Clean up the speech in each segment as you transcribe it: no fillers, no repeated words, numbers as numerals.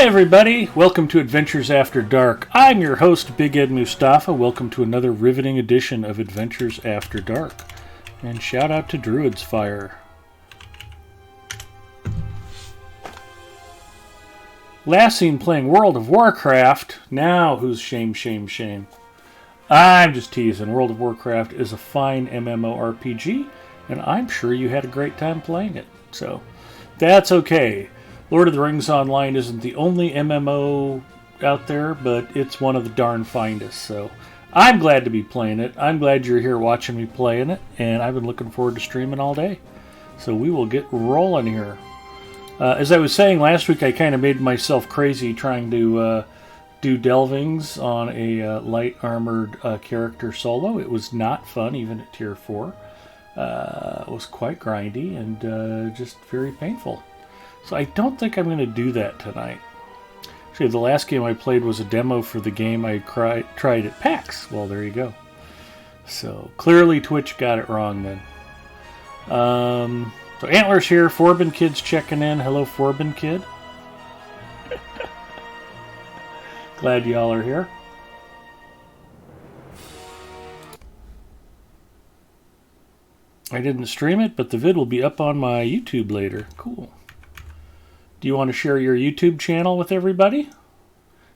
everybody, welcome to Adventures After Dark. I'm your host, Big Ed Mustafa. Welcome to another riveting edition of Adventures After Dark. And shout out to Druid's Fire. Last seen playing World of Warcraft. Now who's shame? I'm just teasing. World of Warcraft is a fine MMORPG, and I'm sure you had a great time playing it. So, that's okay. Lord of the Rings Online isn't the only MMO out there, but it's one of the darn finest. So I'm glad to be playing it. I'm glad you're here watching me playing it, and I've been looking forward to streaming all day. So we will get rolling here. As I was saying last week, I kind of made myself crazy trying to do delvings on a light armored character solo. It was not fun, even at tier 4. It was quite grindy and just very painful. So I don't think I'm going to do that tonight. Actually, the last game I played was a demo for the game I tried at PAX. Well, there you go. So clearly Twitch got it wrong then. So Antler's here. Forbin Kid's checking in. Hello, Forbin Kid. Glad y'all are here. I didn't stream it, but the vid will be up on my YouTube later. Cool. Do you want to share your YouTube channel with everybody?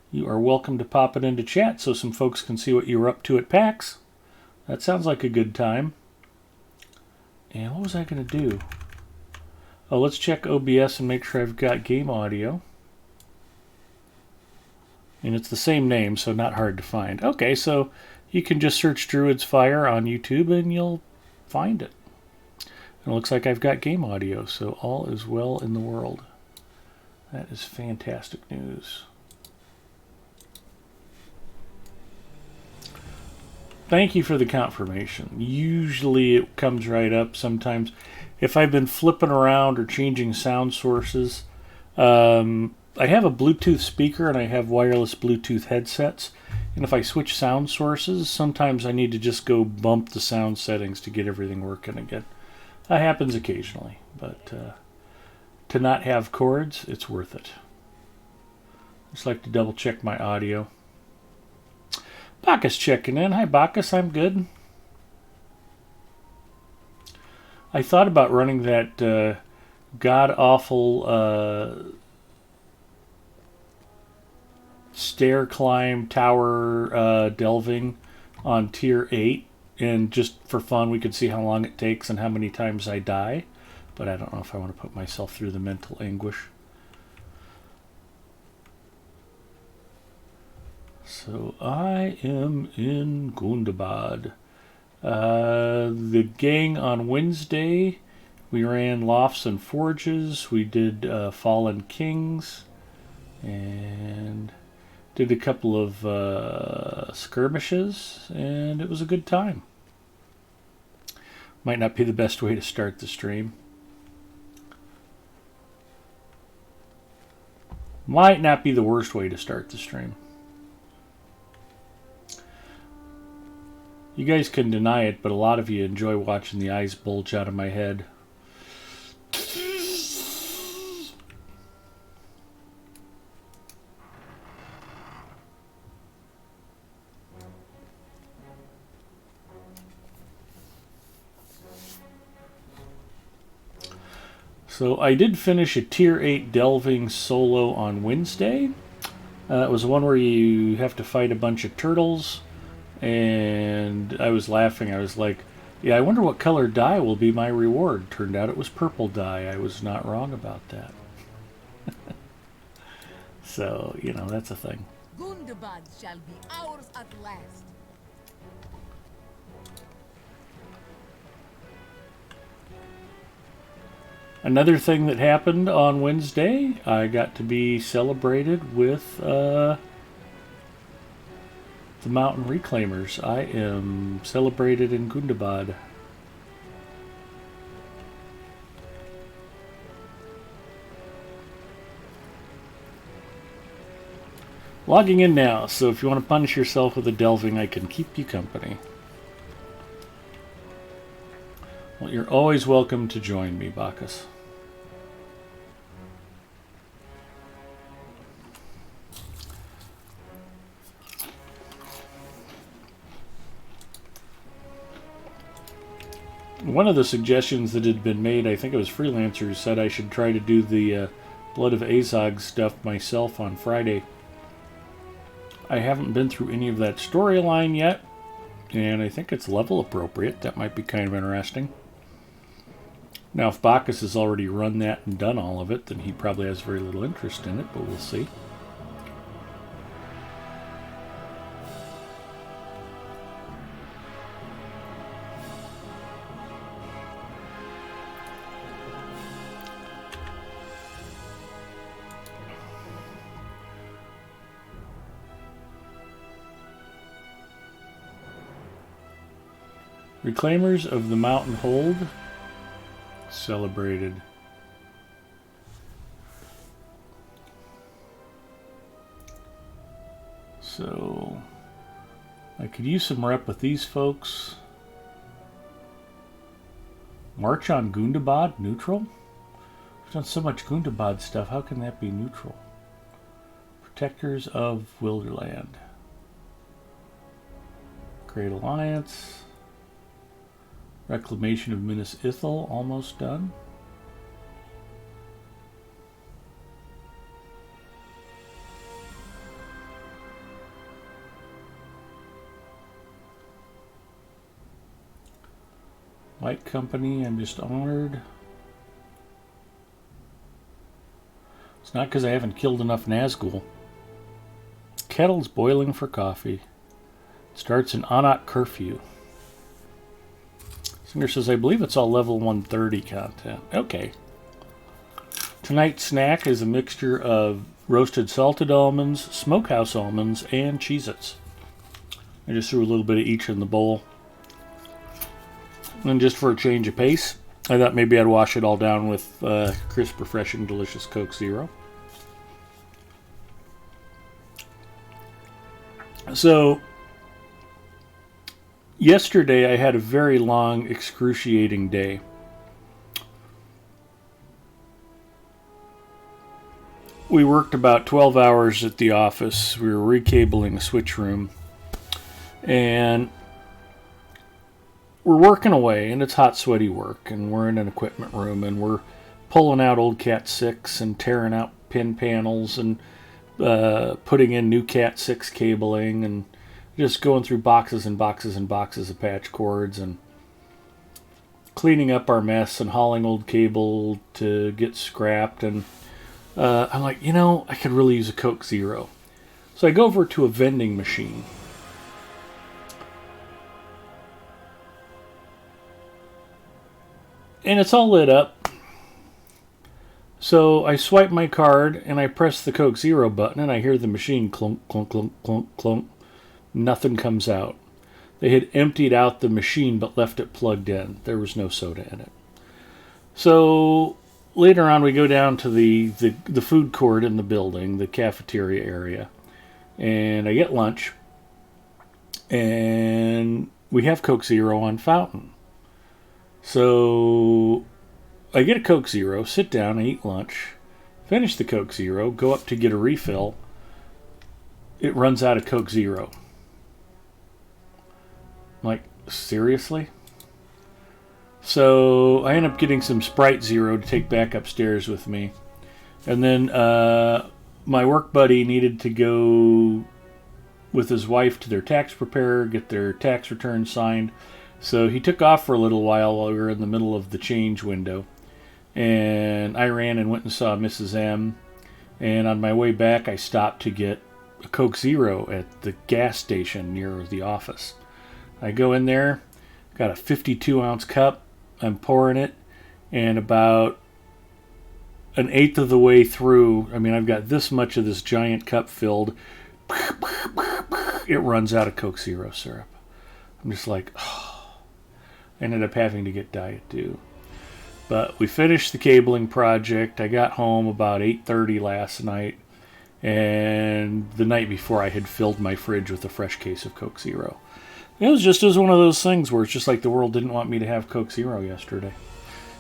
You are welcome to pop it into chat so some folks can see what you were up to at PAX. That sounds like a good time. And what was I going to do? Oh, let's check OBS and make sure I've got game audio. And it's the same name, so not hard to find. Okay, so you can just search Druid's Fire on YouTube and you'll find it. And it looks like I've got game audio, so all is well in the world. That is fantastic news. Thank you for the confirmation. Usually it comes right up. Sometimes if I've been flipping around or changing sound sources, I have a Bluetooth speaker and I have wireless Bluetooth headsets. And if I switch sound sources, sometimes I need to just go bump the sound settings to get everything working again. That happens occasionally, but to not have cords, it's worth it. Just like to double check my audio. Bacchus checking in. Hi Bacchus, I'm good. I thought about running that god-awful stair climb tower delving on tier 8, and just for fun we could see how long it takes and how many times I die. But I don't know if I want to put myself through the mental anguish. So I am in Gundabad. The gang on Wednesday, we ran Lofts and Forges. We did Fallen Kings. And did a couple of skirmishes. And it was a good time. Might not be the best way to start the stream. Might not be the worst way to start the stream. You guys can deny it, but a lot of you enjoy watching the eyes bulge out of my head. So I did finish a tier 8 delving solo on Wednesday. It was one where you have to fight a bunch of turtles. And I was laughing. I was like, yeah, I wonder what color dye will be my reward. Turned out it was purple dye. I was not wrong about that. So, you know, that's a thing. Gundabad shall be ours at last. Another thing that happened on Wednesday, I got to be celebrated with the Mountain Reclaimers. I am celebrated in Gundabad. Logging in now, so if you want to punish yourself with a delving, I can keep you company. Well, you're always welcome to join me, Bacchus. One of the suggestions that had been made, I think it was freelancers, said I should try to do the Blood of Azog stuff myself on Friday. I haven't been through any of that storyline yet, and I think it's level appropriate. That might be kind of interesting. Now, if Bacchus has already run that and done all of it, then he probably has very little interest in it, but we'll see. Reclaimers of the Mountain Hold celebrated. So I could use some rep with these folks. March on Gundabad, neutral? We've done so much Gundabad stuff, how can that be neutral? Protectors of Wilderland. Great Alliance. Reclamation of Minas Ithil, almost done. Light Company, I'm just honored. It's not because I haven't killed enough Nazgul. Kettle's boiling for coffee. Starts an Anat curfew. Singer says, I believe it's all level 130 content. Okay. Tonight's snack is a mixture of roasted salted almonds, smokehouse almonds, and Cheez-Its. I just threw a little bit of each in the bowl. And just for a change of pace, I thought maybe I'd wash it all down with crisp, refreshing, delicious Coke Zero. So, yesterday I had a very long, excruciating day. We worked about 12 hours at the office. We were recabling a switch room. And we're working away, and it's hot, sweaty work. And we're in an equipment room, and we're pulling out old Cat 6 and tearing out pin panels and putting in new Cat 6 cabling and just going through boxes and boxes and boxes of patch cords and cleaning up our mess and hauling old cable to get scrapped. And I'm like, I could really use a Coke Zero. So I go over to a vending machine. And it's all lit up. So I swipe my card and I press the Coke Zero button and I hear the machine clunk, clunk, clunk, clunk, clunk. Nothing comes out. They had emptied out the machine but left it plugged in. There was no soda in it. So later on we go down to the food court in the building, the cafeteria area. And I get lunch. And we have Coke Zero on fountain. So I get a Coke Zero, sit down, I eat lunch, finish the Coke Zero, go up to get a refill. It runs out of Coke Zero. I'm like, seriously? So I end up getting some Sprite Zero to take back upstairs with me. And then my work buddy needed to go with his wife to their tax preparer, get their tax return signed. So he took off for a little while we were in the middle of the change window. And I ran and went and saw Mrs. M. And on my way back, I stopped to get a Coke Zero at the gas station near the office. I go in there, got a 52-ounce cup. I'm pouring it. And about an eighth of the way through, I've got this much of this giant cup filled. It runs out of Coke Zero syrup. I'm just like, oh. I ended up having to get Diet Dew. But we finished the cabling project. I got home about 8:30 last night. And the night before I had filled my fridge with a fresh case of Coke Zero. It was one of those things where it's just like the world didn't want me to have Coke Zero yesterday.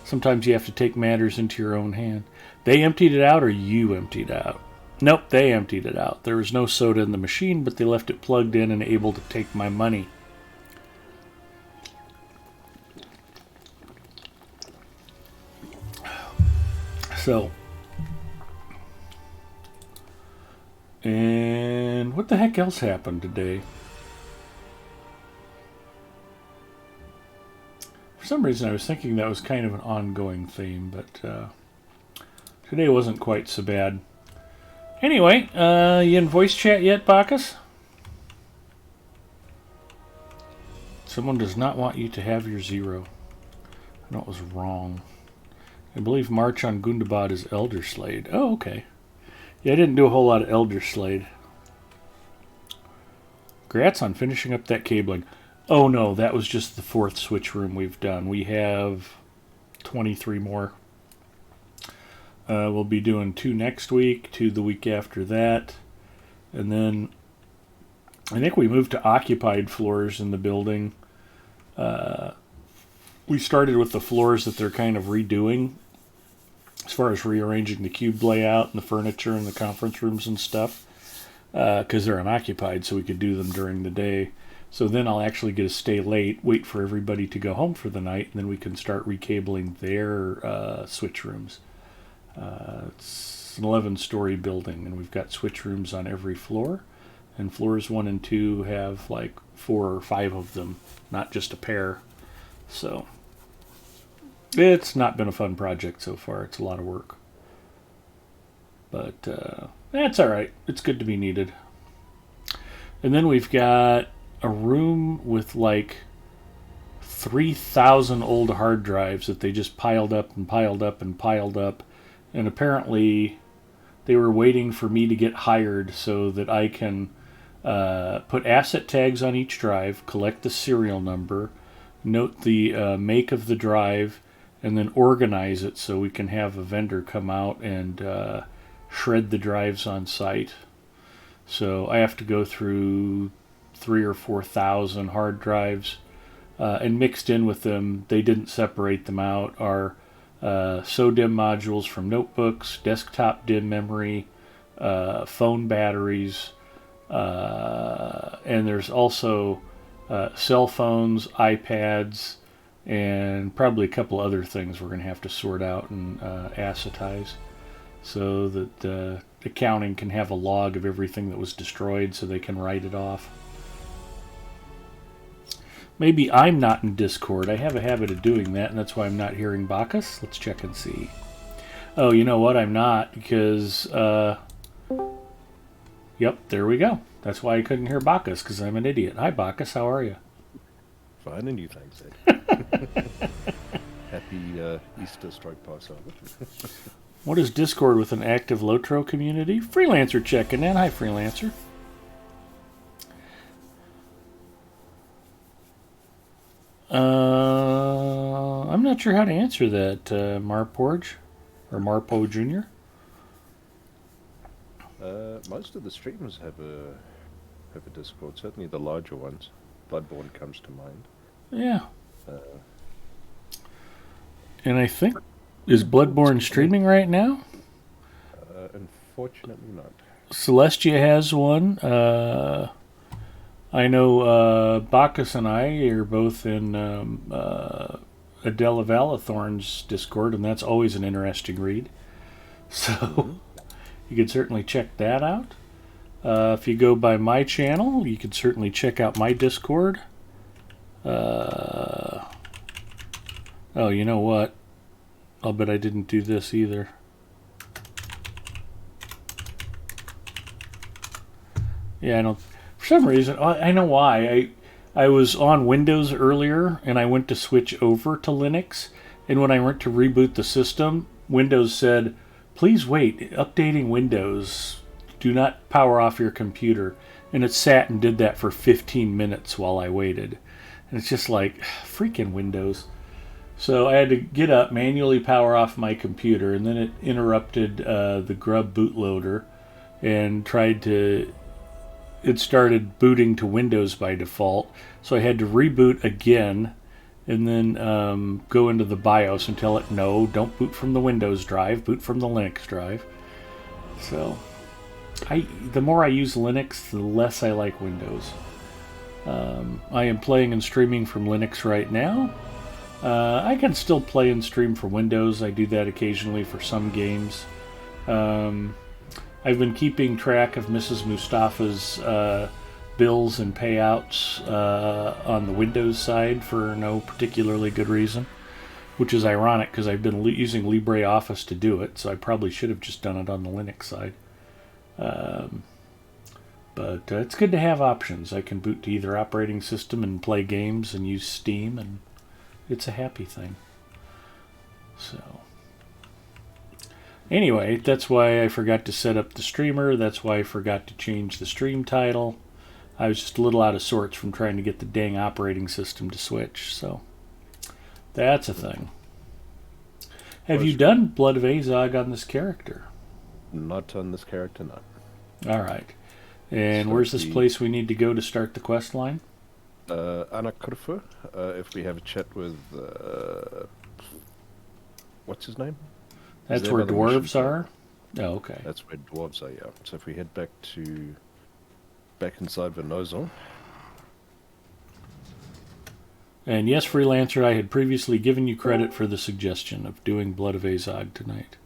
Sometimes you have to take matters into your own hand. They emptied it out or you emptied out? Nope, they emptied it out. There was no soda in the machine, but they left it plugged in and able to take my money. So, and what the heck else happened today? For some reason, I was thinking that was kind of an ongoing theme, but today wasn't quite so bad. Anyway, you in voice chat yet, Bacchus? Someone does not want you to have your 0. I know it was wrong. I believe March on Gundabad is Elder Slade. Oh, okay. Yeah, I didn't do a whole lot of Elder Slade. Congrats on finishing up that cabling. Oh no, that was just the 4th switch room we've done. We have 23 more. We'll be doing 2 next week, 2 the week after that. And then I think we moved to occupied floors in the building. We started with the floors that they're kind of redoing as far as rearranging the cube layout and the furniture and the conference rooms and stuff, because they're unoccupied, so we could do them during the day. So then I'll actually get to stay late, wait for everybody to go home for the night, and then we can start recabling their switch rooms. It's an 11-story building, and we've got switch rooms on every floor, and floors 1 and 2 have like 4 or 5 of them, not just a pair. So it's not been a fun project so far. It's a lot of work. But that's all right. It's good to be needed. And then we've got a room with like 3,000 old hard drives that they just piled up and piled up and piled up. And apparently they were waiting for me to get hired so that I can put asset tags on each drive, collect the serial number, note the make of the drive, and then organize it so we can have a vendor come out and shred the drives on site. So I have to go through 3,000 or 4,000 hard drives, and mixed in with them, they didn't separate them out, are SODIMM modules from notebooks, desktop DIMM memory, phone batteries, and there's also cell phones, iPads, and probably a couple other things we're going to have to sort out and acetize so that accounting can have a log of everything that was destroyed so they can write it off. Maybe I'm not in Discord. I have a habit of doing that, and that's why I'm not hearing Bacchus. Let's check and see. Oh, you know what? I'm not, because yep, there we go. That's why I couldn't hear Bacchus, because I'm an idiot. Hi, Bacchus. How are you? Fine, and you, thanks, Ed. Happy Easter stroke Passover. What is Discord with an active LOTRO community? Freelancer checking in. Hi, Freelancer. I'm not sure how to answer that, Marporge, or Marpo Jr. Most of the streamers have a Discord, certainly the larger ones. Bloodborne comes to mind. Yeah. And I think, is Bloodborne streaming right now? Unfortunately not. Celestia has one. I know Bacchus and I are both in Adela Valathorn's Discord, and that's always an interesting read. So you could certainly check that out. If you go by my channel, you could certainly check out my Discord. Oh, you know what? I'll bet I didn't do this either. Yeah, I don't... For some reason, I know why. I was on Windows earlier, and I went to switch over to Linux, and when I went to reboot the system, Windows said, please wait, updating Windows. Do not power off your computer. And it sat and did that for 15 minutes while I waited. And it's just like, freaking Windows. So I had to get up, manually power off my computer, and then it interrupted the grub bootloader and tried to... It started booting to Windows by default. So I had to reboot again and then go into the BIOS and tell it, no, don't boot from the Windows drive, boot from the Linux drive. So the more I use Linux, the less I like Windows. I am playing and streaming from Linux right now. I can still play and stream for Windows. I do that occasionally for some games. I've been keeping track of Mrs. Mustafa's bills and payouts on the Windows side for no particularly good reason, which is ironic because I've been using LibreOffice to do it, so I probably should have just done it on the Linux side. But it's good to have options. I can boot to either operating system and play games and use Steam, and it's a happy thing. So, anyway, that's why I forgot to set up the streamer. That's why I forgot to change the stream title. I was just a little out of sorts from trying to get the dang operating system to switch. So, that's a thing. Have you done Blood of Azog on this character? Not on this character, no. All right. And where's this place we need to go to start the quest line? Anakurfu, if we have a chat with, what's his name? That's where dwarves are? Oh, okay. That's where dwarves are, yeah. So if we head back inside Venozo. And yes, Freelancer, I had previously given you credit for the suggestion of doing Blood of Azog tonight.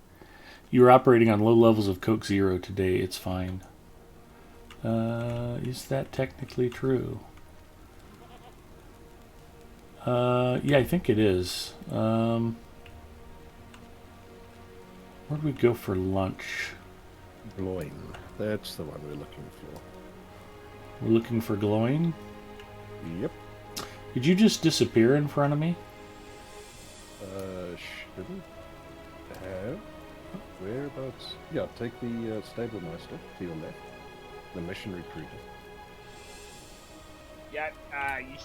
You were operating on low levels of Coke Zero today, it's fine. Is that technically true? Yeah, I think it is. Where'd we go for lunch? Gloin. That's the one we're looking for. We're looking for Gloin? Yep. Did you just disappear in front of me? Shouldn't have. Whereabouts? Yeah, take the stable master to your left. The mission recruiter. Yeah, you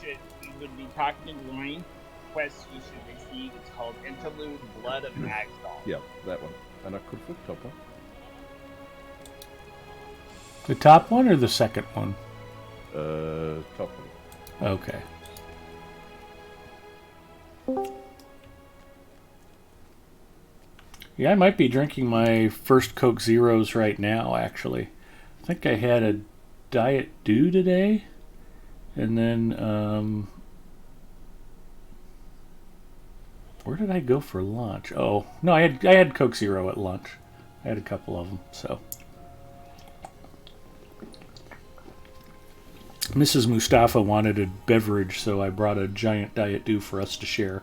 would be talking to Gloin. Quest you should receive, it's called Interlude Blood of Azog. Yeah, that one. And I could put top one. The top one or the second one? Top one. Okay. Yeah, I might be drinking my first Coke Zeros right now, actually. I think I had a Diet Dew today. And then, where did I go for lunch? Oh, no, I had Coke Zero at lunch. I had a couple of them, so. Mrs. Mustafa wanted a beverage, so I brought a giant Diet Dew for us to share.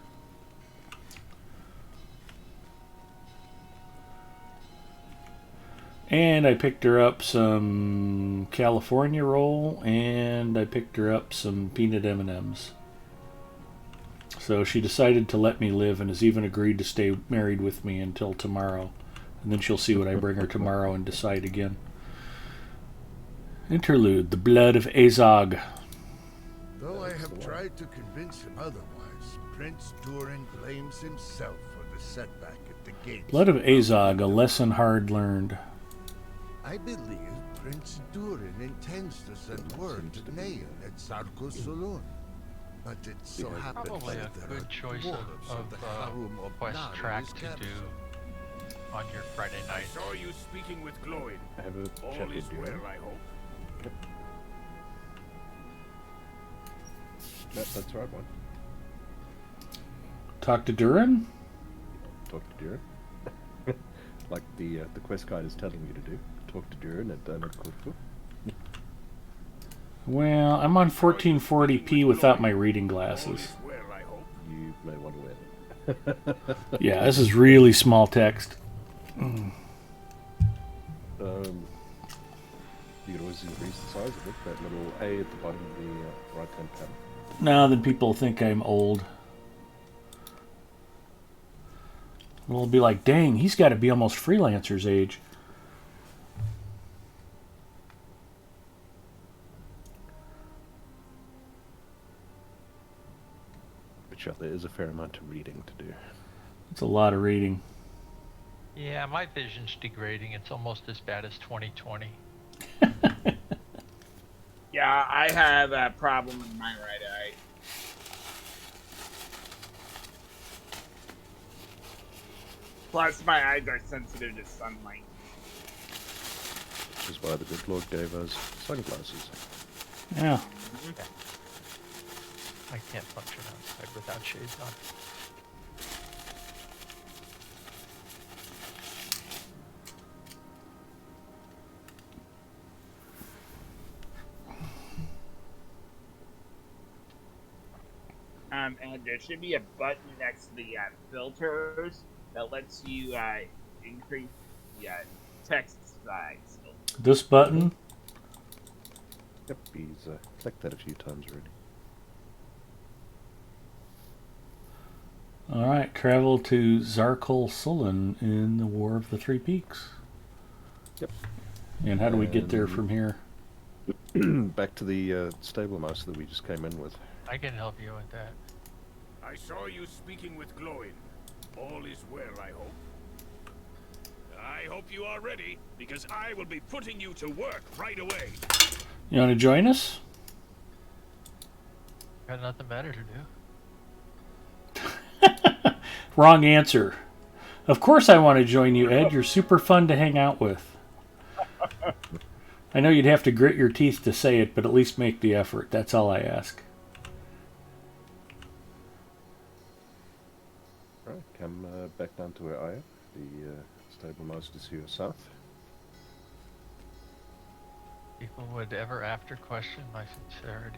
And I picked her up some California roll, and I picked her up some peanut M&Ms. So she decided to let me live and has even agreed to stay married with me until tomorrow. And then she'll see what I bring her tomorrow and decide again. Interlude, the blood of Azog. Though I have tried to convince him otherwise, Prince Durin blames himself for the setback at the gates. Blood of Azog, a lesson hard learned. I believe Prince Durin intends to send word to Nayan at Sarkos Solon. But it so happens Probably that a there good are choice dwarves of the Harum of quest Nar in track his to capital. do on your Friday night. Saw you speaking with Gloin. I have a All chat is with you. well, I hope. That's the right one. Talk to Durin? Talk to Durin. Like the quest guide is telling you to do. Talk to Durin at Anakurfu. Well, I'm on 1440p without my reading glasses. Well, I hope. You may want to wear them. Yeah, this is really small text. You can always increase the size of it. That little A at the bottom of the right-hand panel. No, then people think I'm old. We'll be like, dang, he's got to be almost Freelancer's age. But yeah, there is a fair amount of reading to do. It's a lot of reading. Yeah, my vision's degrading. It's almost as bad as 2020. Yeah, I have a problem in my right eye. Plus, my eyes are sensitive to sunlight. Which is why the good Lord gave us sunglasses. Yeah. I can't function outside without shades on. And there should be a button next to the filters that lets you increase the text size. This button. Yep, he's clicked that a few times already. All right, travel to Zarkul Sulun in the War of the Three Peaks. Yep. And how do we get there from here? Back to the stable master that we just came in with. I can help you with that. I saw you speaking with Glowin. All is well, I hope. I hope you are ready, because I will be putting you to work right away. You want to join us? Got nothing better to do. Wrong answer. Of course I want to join you, Ed. You're super fun to hang out with. I know you'd have to grit your teeth to say it, but at least make the effort. That's all I ask. Right, come back down to where I am. The stable master's here south. People would ever after question my sincerity.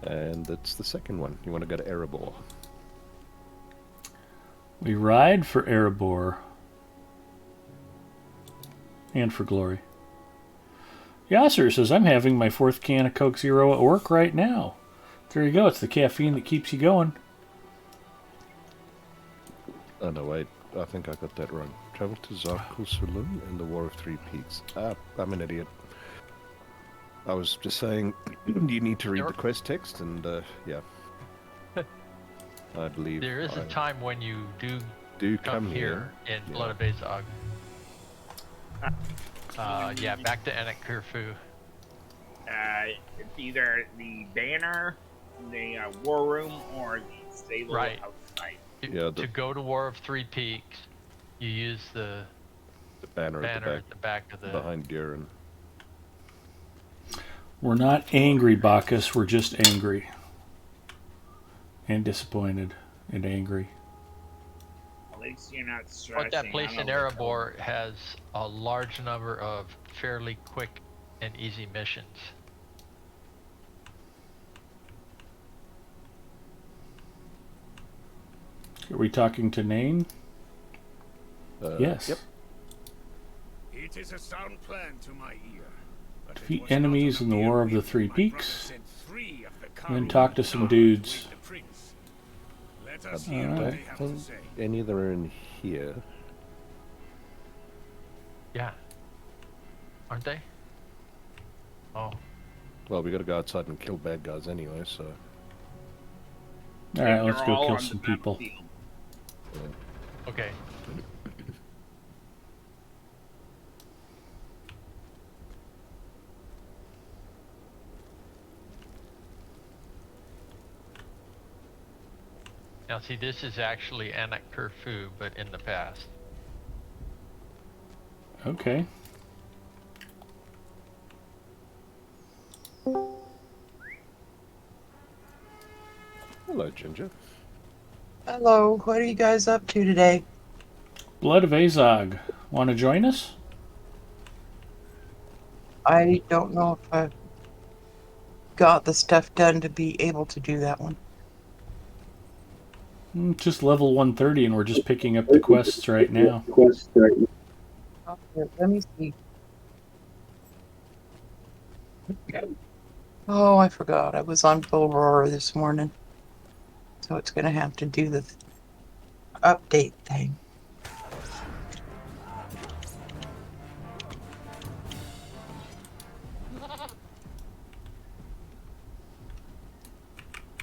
And it's the second one. You want to go to Erebor. We ride for Erebor. And for glory. Yasser says, I'm having my 4th can of Coke Zero at work right now. There you go. It's the caffeine that keeps you going. Oh, no, wait. I think I got that wrong. Travel to Zarkul Sulun in the War of Three Peaks. Ah, I'm an idiot. I was just saying, you need to read the quest text, and, yeah. I believe There is a time when you do come here in Blood of Azog. Yeah, back to Anak Kurfu. It's either the banner, the war room, or the stable outside. To go to War of Three Peaks, you use the banner at the back of the... behind Durin. We're not angry, Bacchus. We're just angry. And disappointed. And angry. At least you're not stressing. But that place in Erebor has a large number of fairly quick and easy missions. Are we talking to Nain? Yes. Yep. It is a sound plan to my ear. Defeat enemies in the War of the Three Peaks. And then talk to some dudes. I don't think any of them are in here. Yeah. Aren't they? Oh. Well, we got to go outside and kill bad guys anyway, so... Alright, let's go kill some people. Okay. Now see, this is actually Anak Kurfu, but in the past. Okay. Hello, Ginger. Hello, what are you guys up to today? Blood of Azog. Want to join us? I don't know if I've got the stuff done to be able to do that one. Just level 130 and we're just picking up the quests right now. Okay, let me see. Oh, I forgot. I was on Bull Roar this morning. So it's going to have to do the update thing.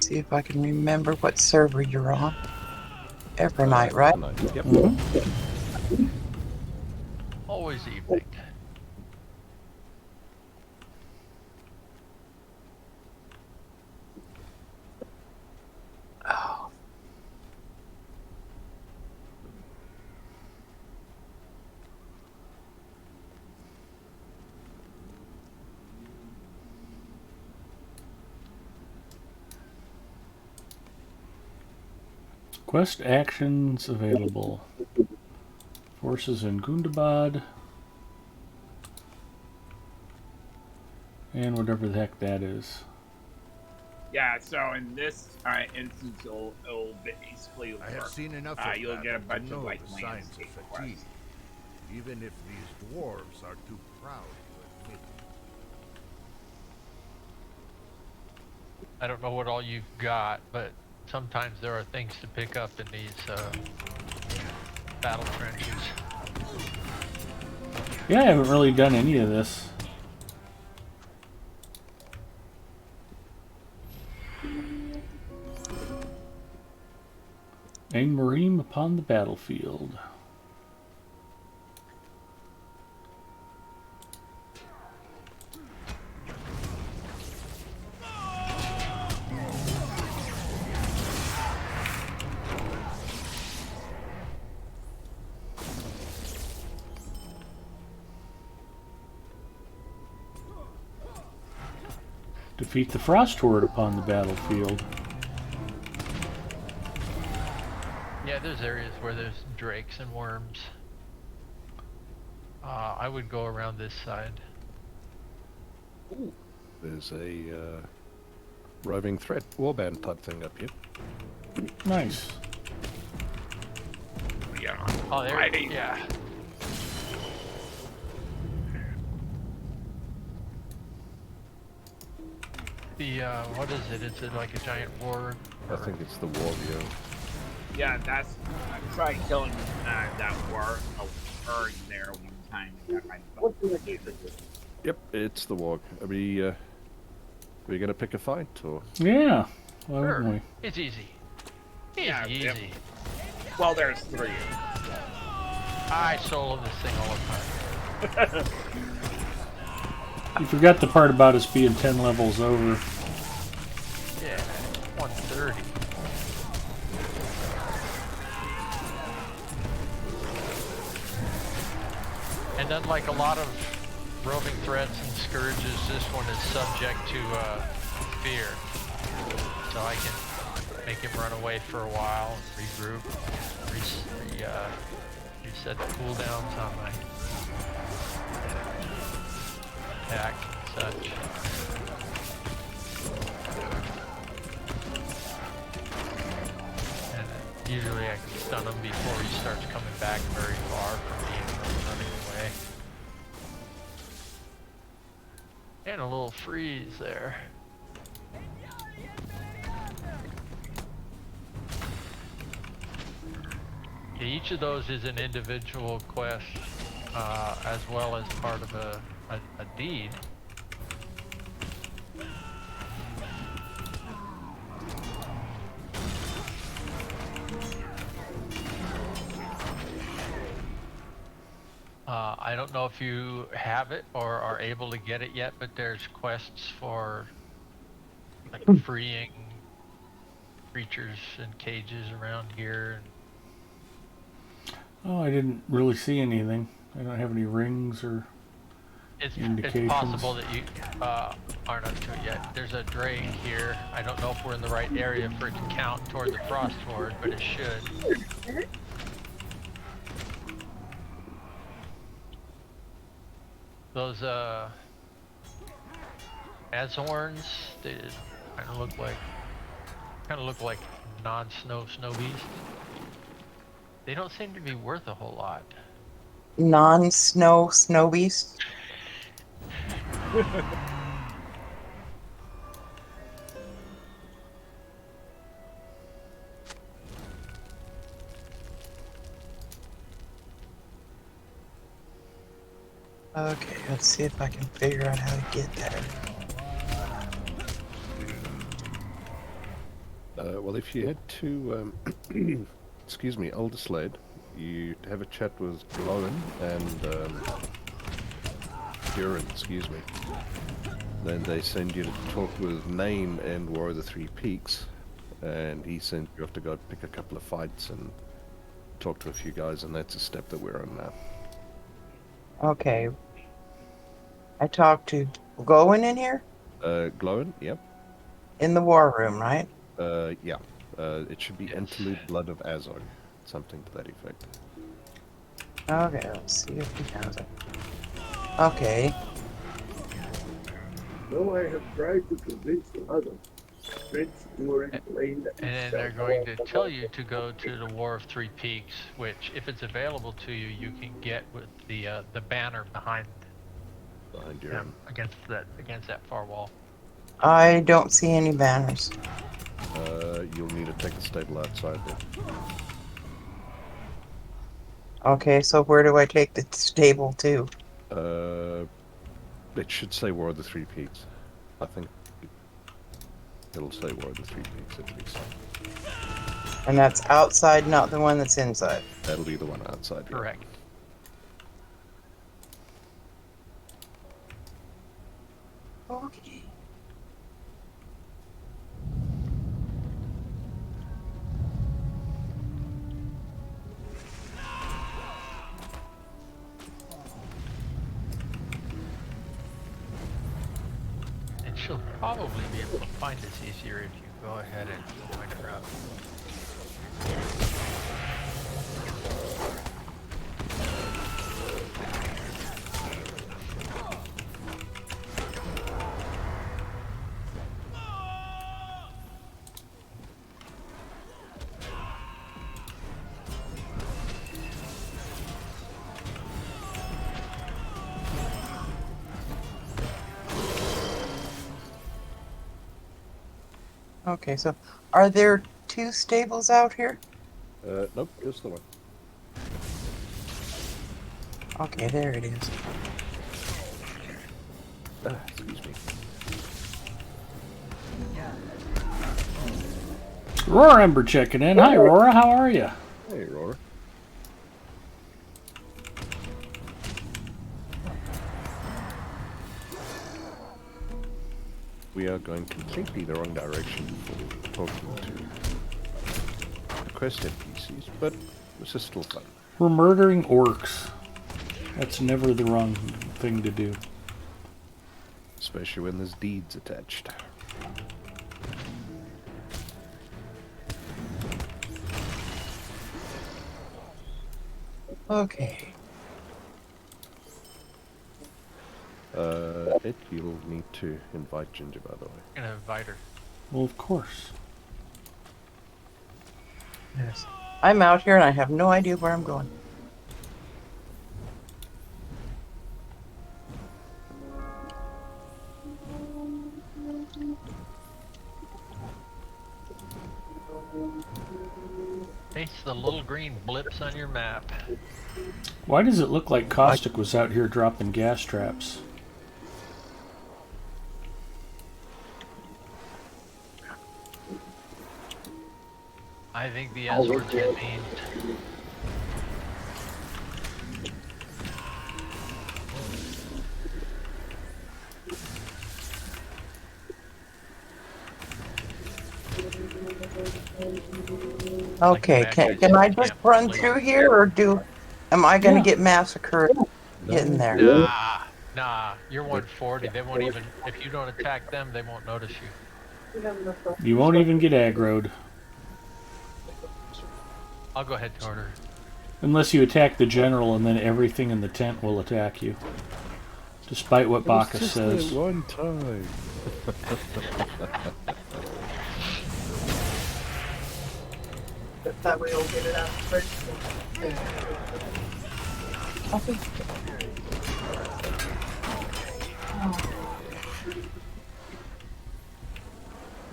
See if I can remember what server you're on. Every night, right? Yep. Mm-hmm. Always evening. Oh. Quest actions available. Forces in Gundabad. And whatever the heck that is. Yeah, so in this instance, it'll basically I have work. seen enough of You'll get a battle to bunch of know like the signs of landscape fatigue, quests. even if these dwarves are too proud to admit it. I don't know what all you've got, but sometimes there are things to pick up in these battle trenches. Yeah, I haven't really done any of this. A marine upon the battlefield. Defeat the frost horde upon the battlefield. Yeah, there's areas where there's drakes and worms. I would go around this side. Ooh, there's a roving threat warband type thing up here. Nice. Yeah. Oh, there. Fighting. Yeah. The what is it? Is it like a giant war? I think it's the warrior. Yeah, that's. I tried killing that war bird there one time. And got my butt. Yep, it's the warg. Are we gonna pick a fight or? Yeah. Why Sure. wouldn't we? It's easy. Easy, Yeah, easy. yep. Well, there's 3. I solo this thing all the time. You forgot the part about us being 10 levels over. Yeah, 130. And unlike a lot of roving threats and scourges, this one is subject to fear. So I can make him run away for a while, regroup, reset the cooldowns on my attack and such. And usually I can stun him before he starts coming back very far from me and running away. And a little freeze there. Each of those is an individual quest, as well as part of a deed. I don't know if you have it or are able to get it yet, but there's quests for like freeing creatures in cages around here. Oh, I didn't really see anything. I don't have any rings or It's indications. possible that you aren't up to it yet. There's a drake here. I don't know if we're in the right area for it to count toward the frost horde, but it should. Those Azorns, they kind of look like non-snow snow beasts. They don't seem to be worth a whole lot. Non-snow snow beast. Okay, let's see if I can figure out how to get there. Well, if you head to, excuse me, Alderslade, you have a chat with Glowen and Durin, excuse me. Then they send you to talk with Name and War of the Three Peaks, and he sent you off to go pick a couple of fights and talk to a few guys, and that's a step that we're on now. Okay. I talked to Goin in here? Glowen, yep. In the war room, right? Yeah. It should be Yes. Interlude Blood of Azog. Something to that effect. Okay, let's see if he has it. Okay. Though I have tried to convince others, Prince Durin claimed that And then they're going to tell you to go to the War of Three Peaks, which, if it's available to you, you can get with the banner behind Behind your them against that far wall. I don't see any banners. You'll need to take the stable outside then. Okay, so where do I take the stable to? It should say War of the Three Peaks. I think it'll say War of the Three Peaks at least. And that's outside, not the one that's inside. That'll be the one outside. Yeah. Correct. Okay. And she'll probably be able to find this easier if you go ahead and point her out. Okay, so are there two stables out here? Nope, just the one. Okay, there it is. Excuse me. Roar Ember checking in. Hi, Aurora. How are you? Hey, Aurora. We are going completely the wrong direction for talking to quest NPCs, but this is still fun. We're murdering orcs. That's never the wrong thing to do. Especially when there's deeds attached. Okay. You'll need to invite Ginger, by the way. I'm gonna invite her. Well, of course. Yes. I'm out here and I have no idea where I'm going. Face the little green blips on your map. Why does it look like Caustic was out here dropping gas traps? I think the Azog get mean. Okay, can I just run through here or am I gonna get massacred getting there? Nah, you're 140. They won't even, if you don't attack them, they won't notice you. You won't even get aggroed. I'll go ahead toward her. Unless you attack the general and then everything in the tent will attack you. Despite what Bacchus says. One time. That way we'll get it out first.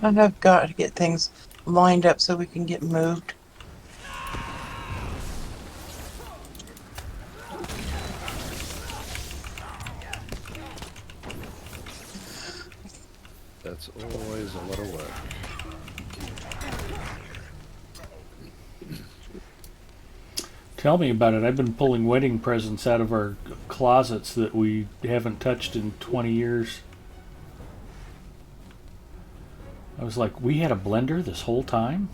I have got to get things lined up so we can get moved. That's always a lot of work. Tell me about it. I've been pulling wedding presents out of our closets that we haven't touched in 20 years. I was like, we had a blender this whole time?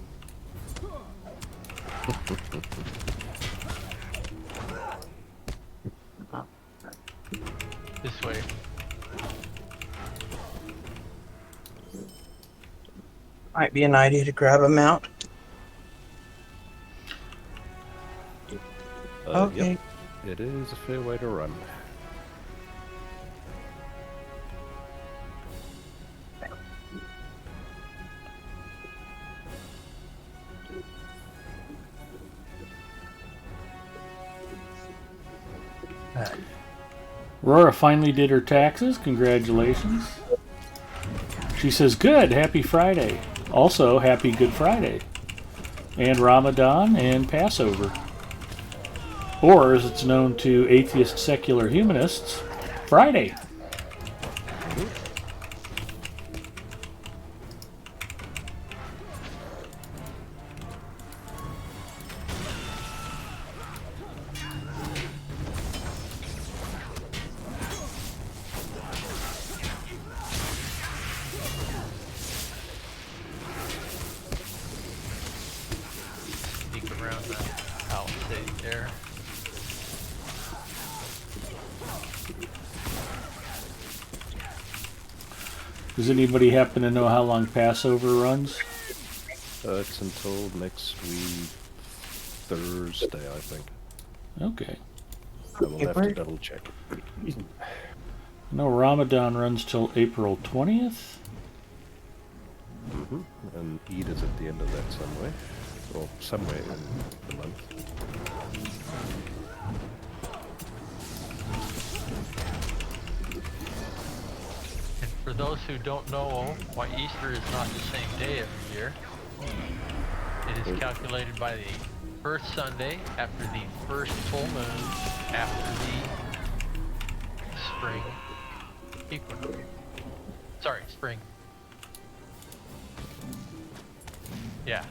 This way. Might be an idea to grab a mount. Okay. Yep, it is a fair way to run. Aurora finally did her taxes. Congratulations. She says, good, happy Friday. Also, happy Good Friday. And Ramadan and Passover. Or, as it's known to atheist secular humanists, Friday. Sneak around the palisade there. Does anybody happen to know how long Passover runs? It's until next week, Thursday, I think. Okay. I will have to double check it. No, Ramadan runs till April 20th. And Eid is at the end of that somewhere. Or somewhere in the month. And for those who don't know why Easter is not the same day every year, it is calculated by the first Sunday after the first full moon after the spring equinox. Sorry, spring. Yeah.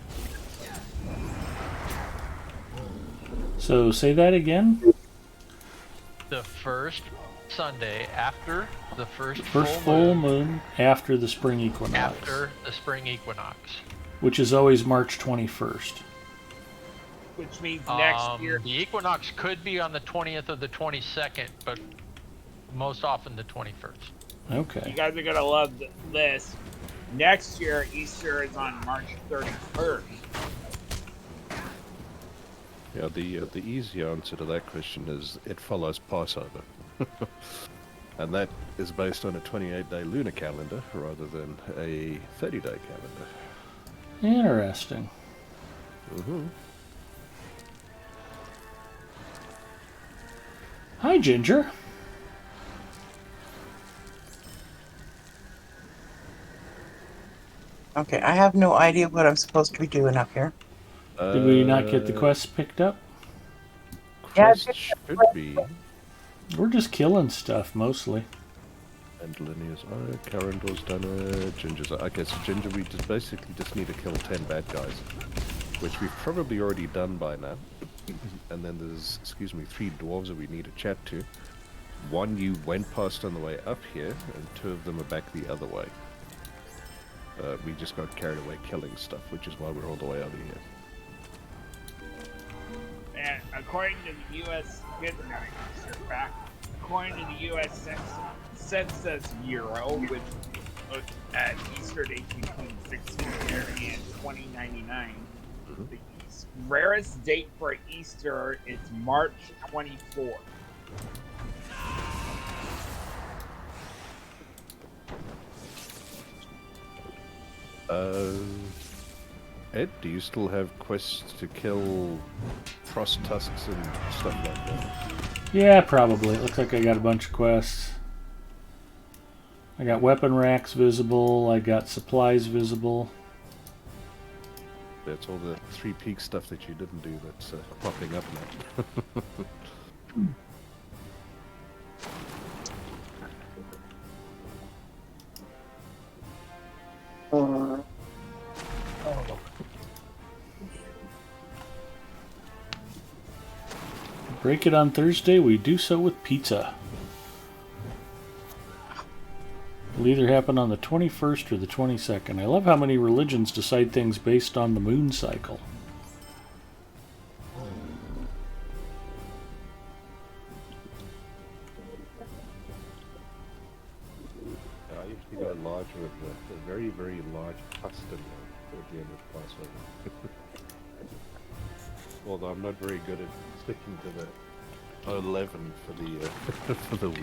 So say that again. The first Sunday after the first Full moon after the spring equinox. After the spring equinox. Which is always March 21st. Which means next year. The equinox could be on the 20th or the 22nd, but most often the 21st. Okay. You guys are gonna love this. Next year, Easter is on March 31st. Yeah, the easy answer to that question is it follows Passover. And that is based on a 28-day lunar calendar rather than a 30-day calendar. Interesting. Hi, Ginger. Okay, I have no idea what I'm supposed to be doing up here. Did we not get the quests picked up? Quest should be. We're just killing stuff, mostly. And Linear's Carindor's done it. Ginger's. Okay, so Ginger, we basically just need to kill 10 bad guys. Which we've probably already done by now. And then there's, 3 dwarves that we need to chat to. 1 you went past on the way up here, and 2 of them are back the other way. We just got carried away killing stuff, which is why we're all the way over here. And according to the U.S. Good night, Mr. Fact, according to the U.S. Census Bureau, which looked at Easter dates between 1630 and 2099, the rarest date for Easter is March 24th. Ed, do you still have quests to kill frost tusks and stuff like that? Yeah, probably. It looks like I got a bunch of quests. I got weapon racks visible. I got supplies visible. That's all the 3 peak stuff that you didn't do that's popping up now. Break it on Thursday, we do so with pizza. It'll either happen on the 21st or the 22nd. I love how many religions decide things based on the moon cycle. I usually go large with a very, very large custom at the end of Passover. although I'm not very good at sticking to the 11 for the for the week.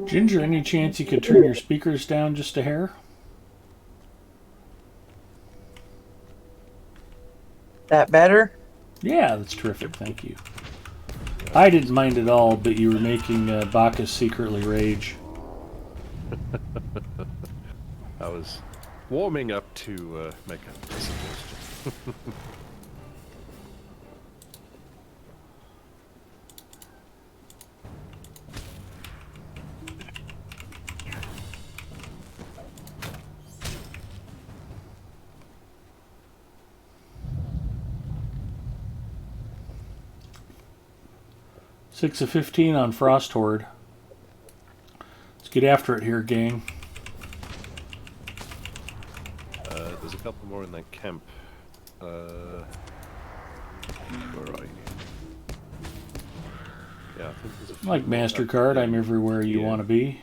Ginger, any chance you could turn your speakers down just a hair? That better? Yeah, that's terrific. Thank you. I didn't mind at all, but you were making Bacchus secretly rage. I was warming up to make a suggestion. Six of 15 on Frost Horde. Let's get after it here, gang. There's a couple more in that camp. Where are you? Yeah, I think there's a few Like more up MasterCard, there. I'm everywhere you Yeah. want to be.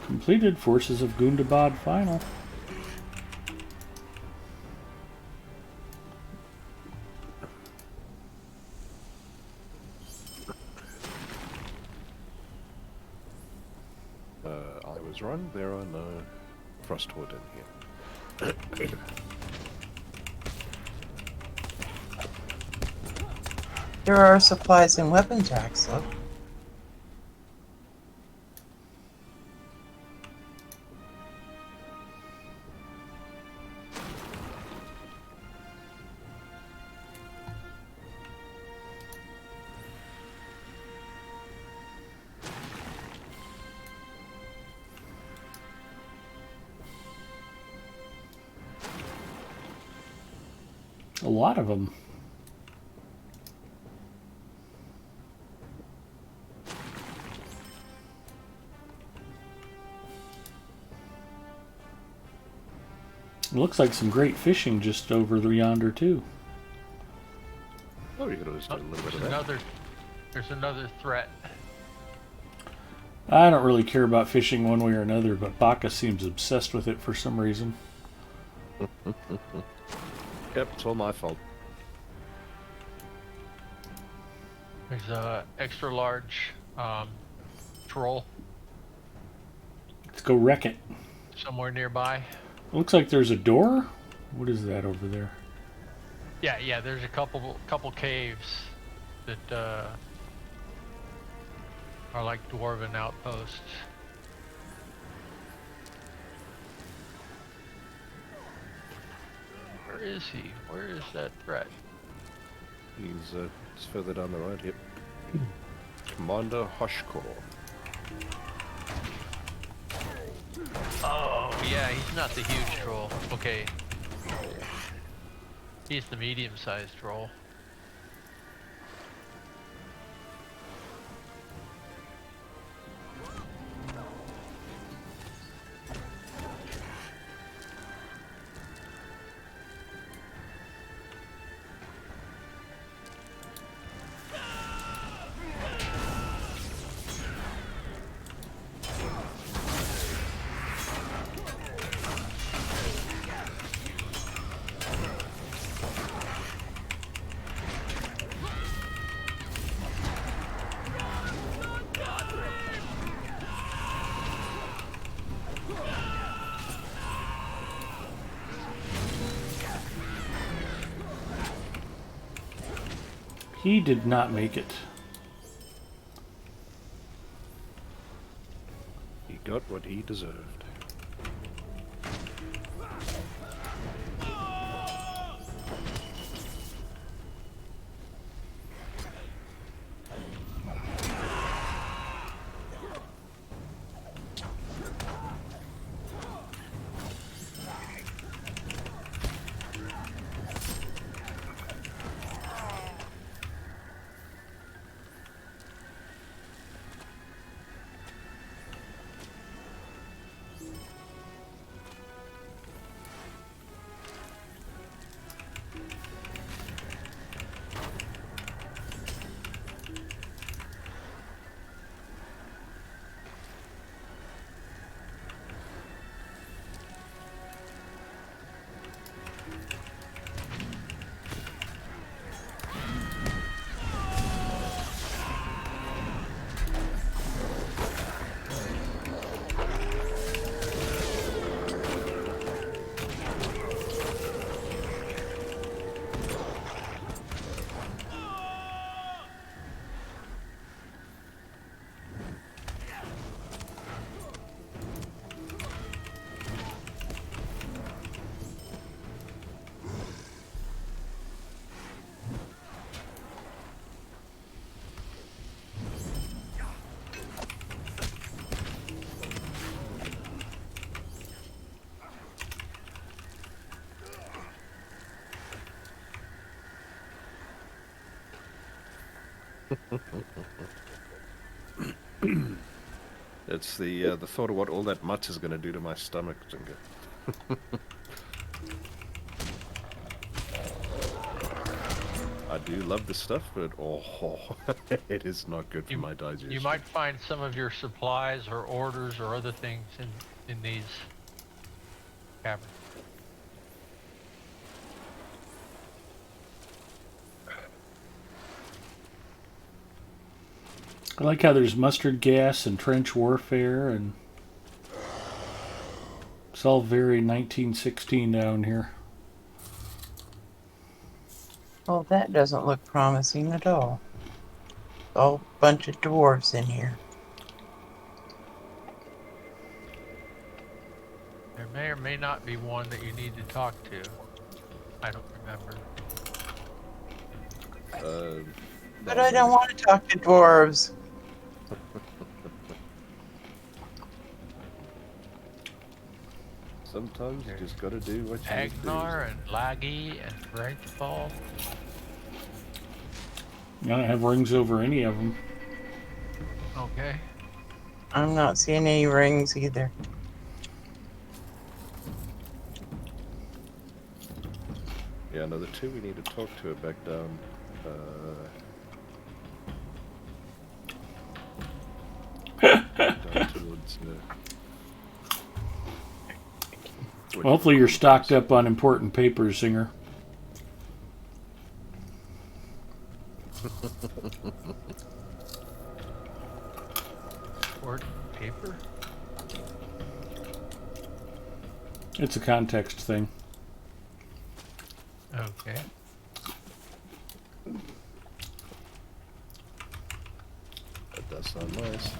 Completed Forces of Gundabad final. I was wrong. There are no Frostwood in here. There are supplies and weapon jacks, though. A lot of them. It looks like some great fishing just over yonder too. Oh, you could always do a little bit of that. There's another threat. I don't really care about fishing one way or another, but Bacchus seems obsessed with it for some reason. Yep, it's all my fault. There's a extra large troll Let's go wreck it. somewhere nearby. Looks like there's a door. What is that over there? Yeah. There's a couple caves that are like dwarven outposts. Where is he? Where is that threat? He's just further down the road. Yep. Commander Hoshkor. Oh, yeah, he's not the huge troll. Okay. He's the medium-sized troll. He did not make it. He got what he deserved. It's the thought of what all that much is going to do to my stomach, Zinger. I do love the stuff, but it is not good for my digestion. You might find some of your supplies or orders or other things in these caverns. I like how there's mustard gas and trench warfare, and it's all very 1916 down here. Well, that doesn't look promising at all. All a bunch of dwarves in here. There may or may not be one that you need to talk to. I don't remember. But I don't want to talk to dwarves. Sometimes you just gotta do what you need to do. Agnar and Laggy and Greatfall. I don't have rings over any of them. Okay. I'm not seeing any rings either. Yeah, no, the two we need to talk to are back down. Down towards. Well, hopefully you're stocked up on important papers, Singer. Important paper? It's a context thing. Okay. That does sound nice.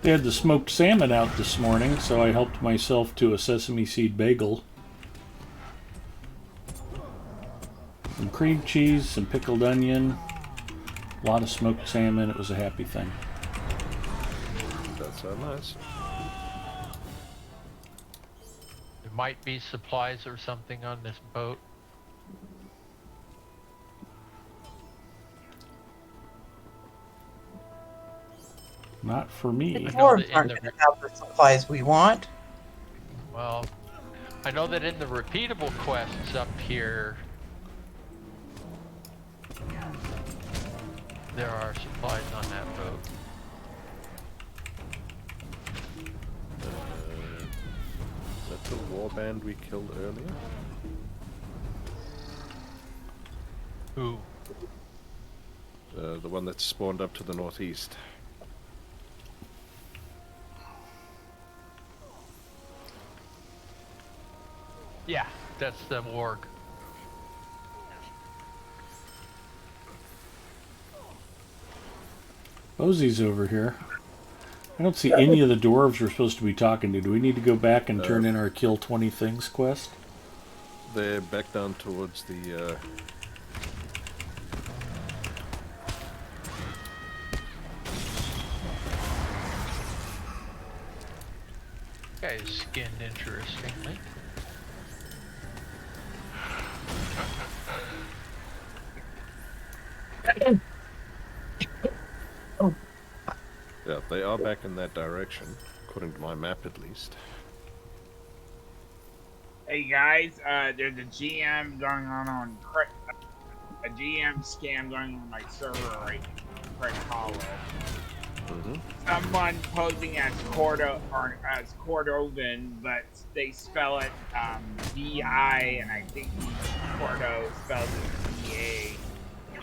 They had the smoked salmon out this morning, so I helped myself to a sesame seed bagel. Some cream cheese, some pickled onion, a lot of smoked salmon. It was a happy thing. That sounds nice. There might be supplies or something on this boat. Not for The me. dwarves aren't going to have the supplies we want. Well, I know that in the repeatable quests up here, there are supplies on that boat. Is that the warband we killed earlier? Who? The one that spawned up to the northeast. Yeah, that's the warg. Bosie's over here. I don't see any of the dwarves we're supposed to be talking to. Do we need to go back and turn in our kill 20 things quest? They're back down towards the... Guy is skinned interestingly. Yeah, they are back in that direction, according to my map at least. Hey guys, there's a GM going on a GM scam going on my server right now, Craig Hollow. Someone posing as Cordovan, but they spell it D-I, and I think Cordo spells it D-A.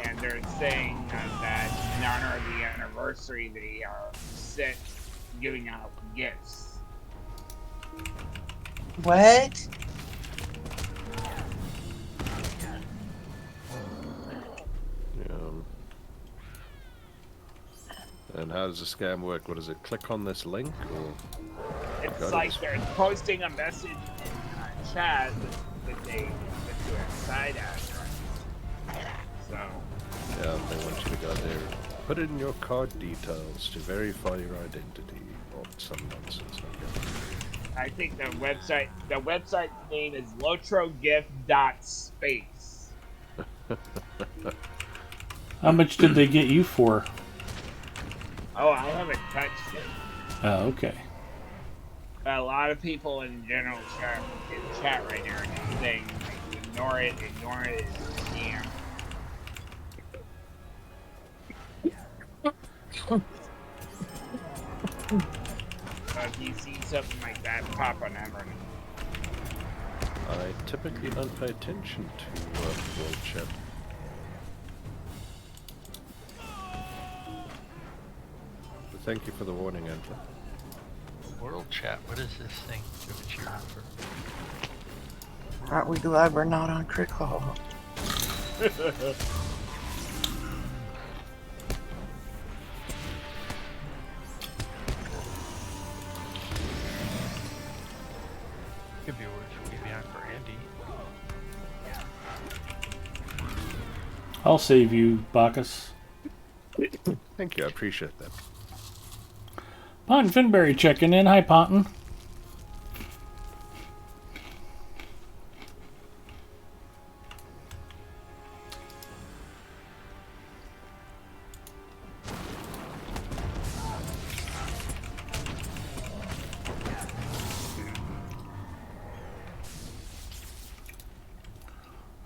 And they're saying that in honor of the anniversary, they are giving out gifts. What? And how does the scam work? What does it? Click on this link, or it's like they're posting a message in chat that they do a side address. So yeah, they want you to go there, put in your card details to verify your identity. or some nonsense like that. I think the website's name is lotrogift.space. How much did they get you for? Oh, I haven't touched it. Oh, okay. A lot of people in general chat right now are just saying, like, ignore it, it's a scam. So if you see something like that pop on Everett, I typically don't pay attention to world chat. But thank you for the warning, Angela. World chat, what is this thing that you refer? Aren't we glad we're not on Crick Hall? Could be worth maybe on for Andy. I'll save you, Bacchus. Thank you, I appreciate that. Ponton Finberry checking in. Hi, Ponton.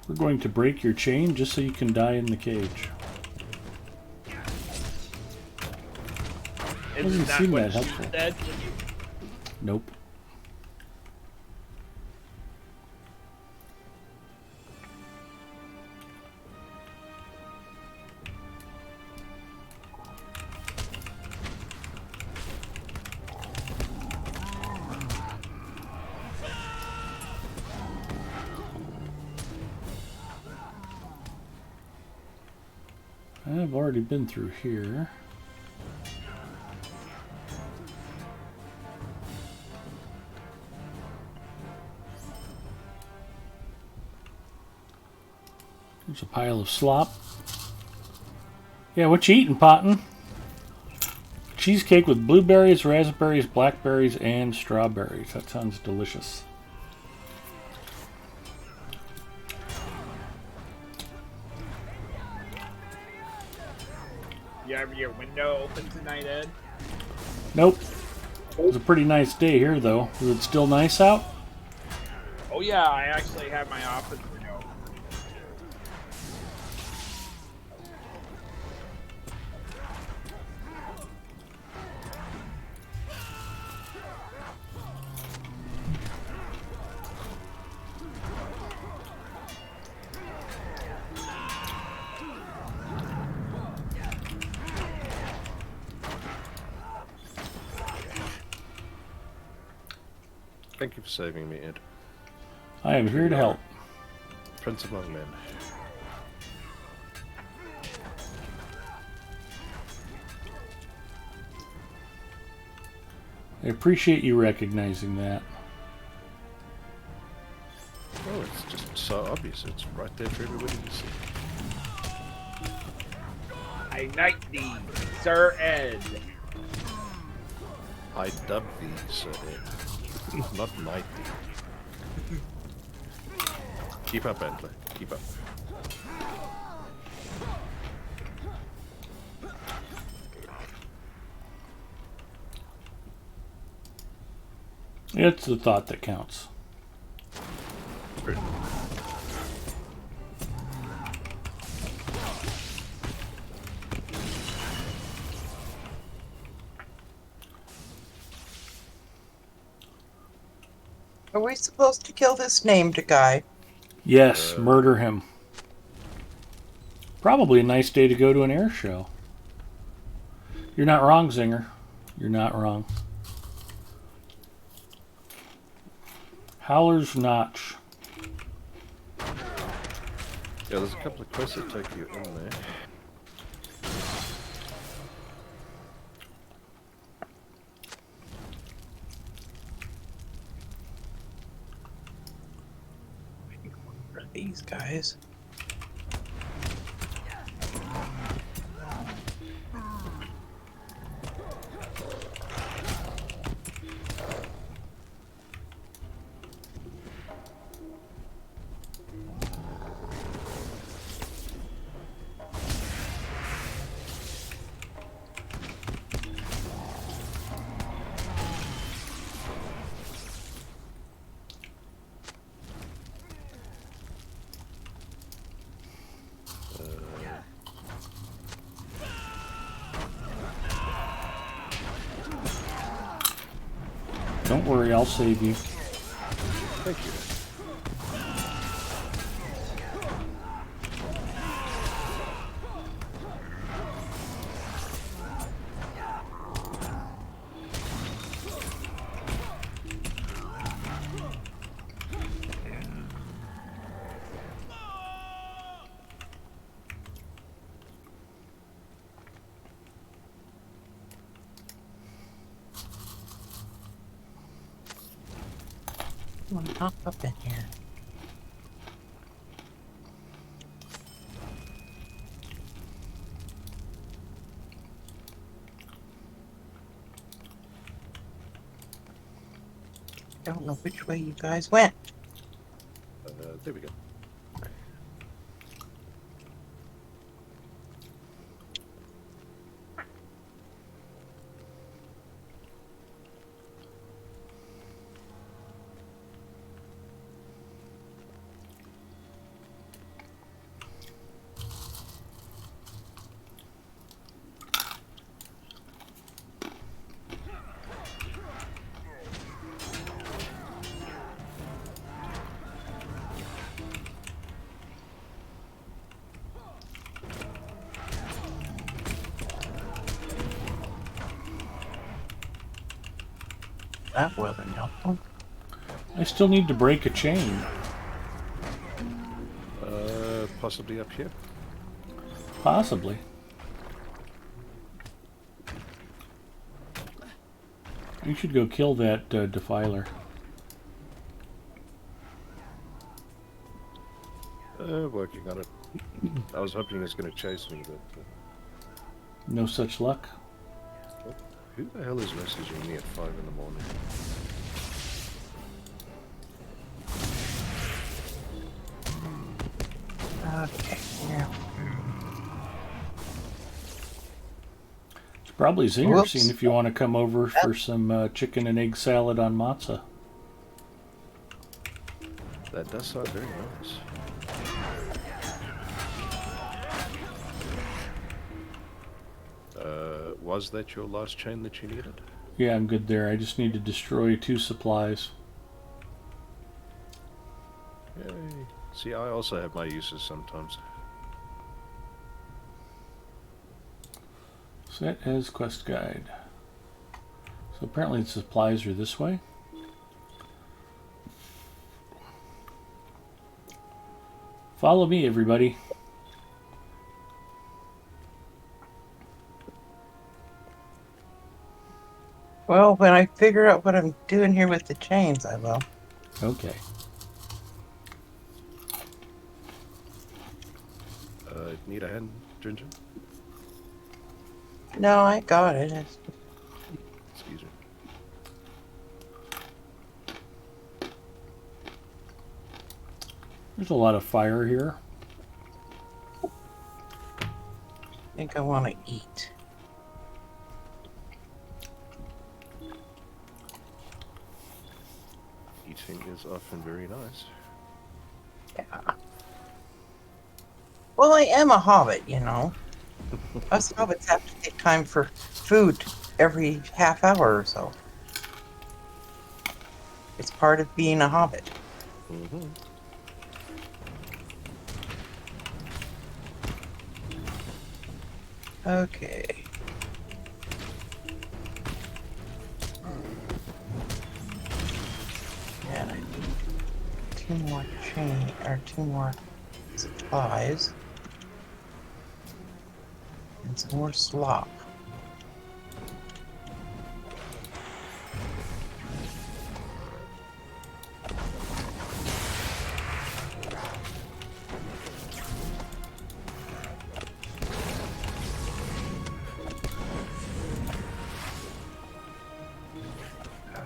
We're going to break your chain just so you can die in the cage. Doesn't seem that helpful. Nope. I've already been through here. There's a pile of slop. Yeah, what you eating, Ponton? Cheesecake with blueberries, raspberries, blackberries, and strawberries. That sounds delicious. You have your window open tonight, Ed? Nope. It was a pretty nice day here, though. Is it still nice out? Oh yeah, I actually have my office window. Thank you for saving me, Ed. I am here to help. Prince among men. I appreciate you recognizing that. Oh, it's just so obvious. It's right there for everybody to see. I knight thee, Sir Ed. I dub thee, Sir Ed. Not knight thee. Keep up, Antler. Keep up. It's the thought that counts. Are we supposed to kill this named guy? Yes, murder him. Probably a nice day to go to an air show. You're not wrong, Zinger. You're not wrong. Howler's Notch. Yeah, there's a couple of quests that take you in there. These guys. worry, I'll save you. Thank you. I'm gonna hop up in here. Don't know which way you guys went. There we go. That wasn't helpful. I still need to break a chain. Possibly up here. Possibly. You should go kill that defiler. Working on it. I was hoping he was going to chase me, but... No such luck. Who the hell is messaging me at 5 in the morning? Okay, yeah. It's probably Zinger, Whoops. seeing if you want to come over for some chicken and egg salad on matzah. That does sound very nice. Was that your last chain that you needed? Yeah, I'm good there. I just need to destroy 2 supplies. Yay. See, I also have my uses sometimes. Set as quest guide. So apparently the supplies are this way. Follow me, everybody. Well, when I figure out what I'm doing here with the chains, I will. Okay. Need a hand, Ginger? No, I got it. Excuse me. There's a lot of fire here. I think I want to eat. Eating is often very nice. Yeah. Well, I am a hobbit, you know. Us hobbits have to take time for food every half hour or so. It's part of being a hobbit. Mm-hmm. Okay. And I need 2 more chain, or 2 more supplies. And some more slop.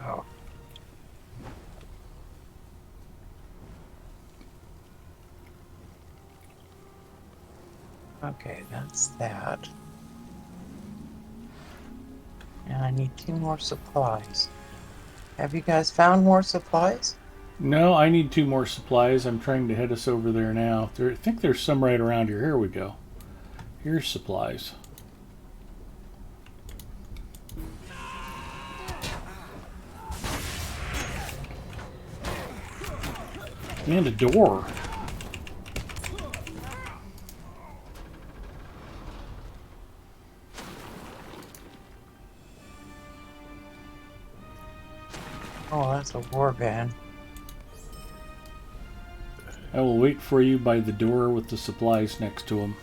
Oh. Okay, that's that. And I need 2 more supplies. Have you guys found more supplies? No, I need 2 more supplies. I'm trying to head us over there now. I think there's some right around here. Here we go. Here's supplies. And a door. Oh, that's a war van. I will wait for you by the door with the supplies next to him.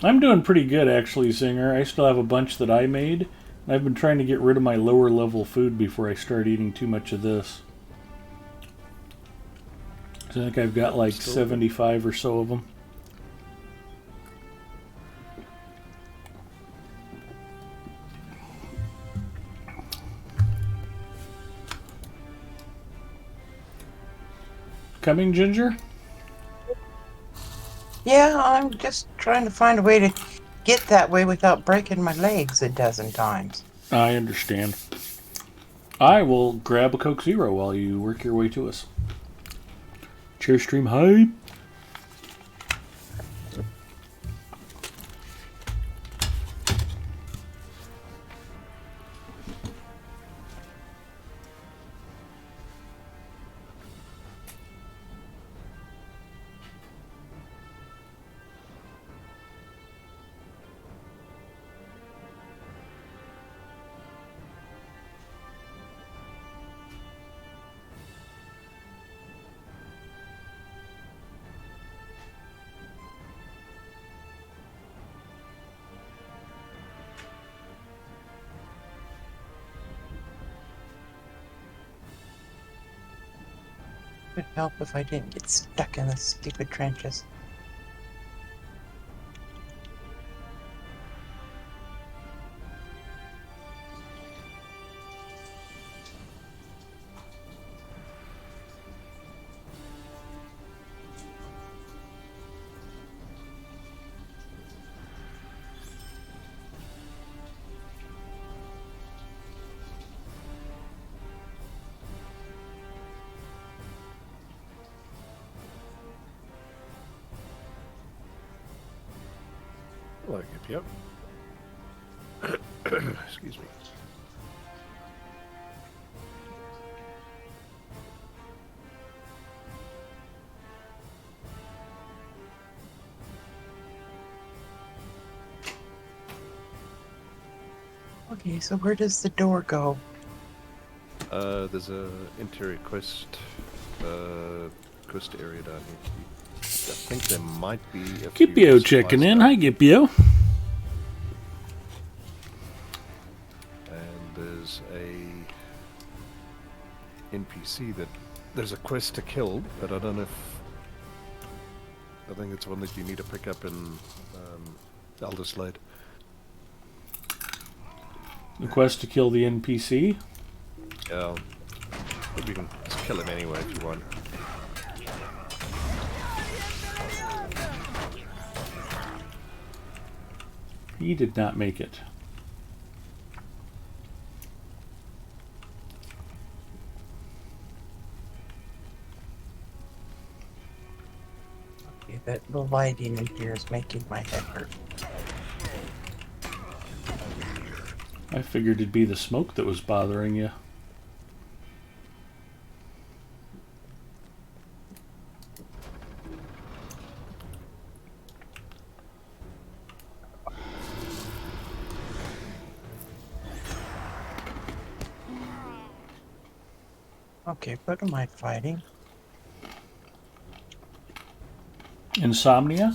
I'm doing pretty good actually, Singer. I still have a bunch that I made. I've been trying to get rid of my lower level food before I start eating too much of this. I think I've got like 75 or so of them. Coming, Ginger? Yeah, I'm just trying to find a way to get that way without breaking my legs a dozen times. I understand. I will grab a Coke Zero while you work your way to us. Cheers, stream hype. It would help if I didn't get stuck in the stupid trenches. Like it, yep. Excuse me. Okay, so where does the door go? There's a interior quest area down here. I think there might be a few Gipio supplies checking in. down. Hi, Gipio. And there's a NPC that there's a quest to kill, but I don't know if I think it's one that you need to pick up in Elder Slade. The quest to kill the NPC. Yeah, maybe you can just kill him anyway if you want. He did not make it. Okay, that the lighting in here is making my head hurt. I figured it'd be the smoke that was bothering you. Okay, what am I fighting? Insomnia?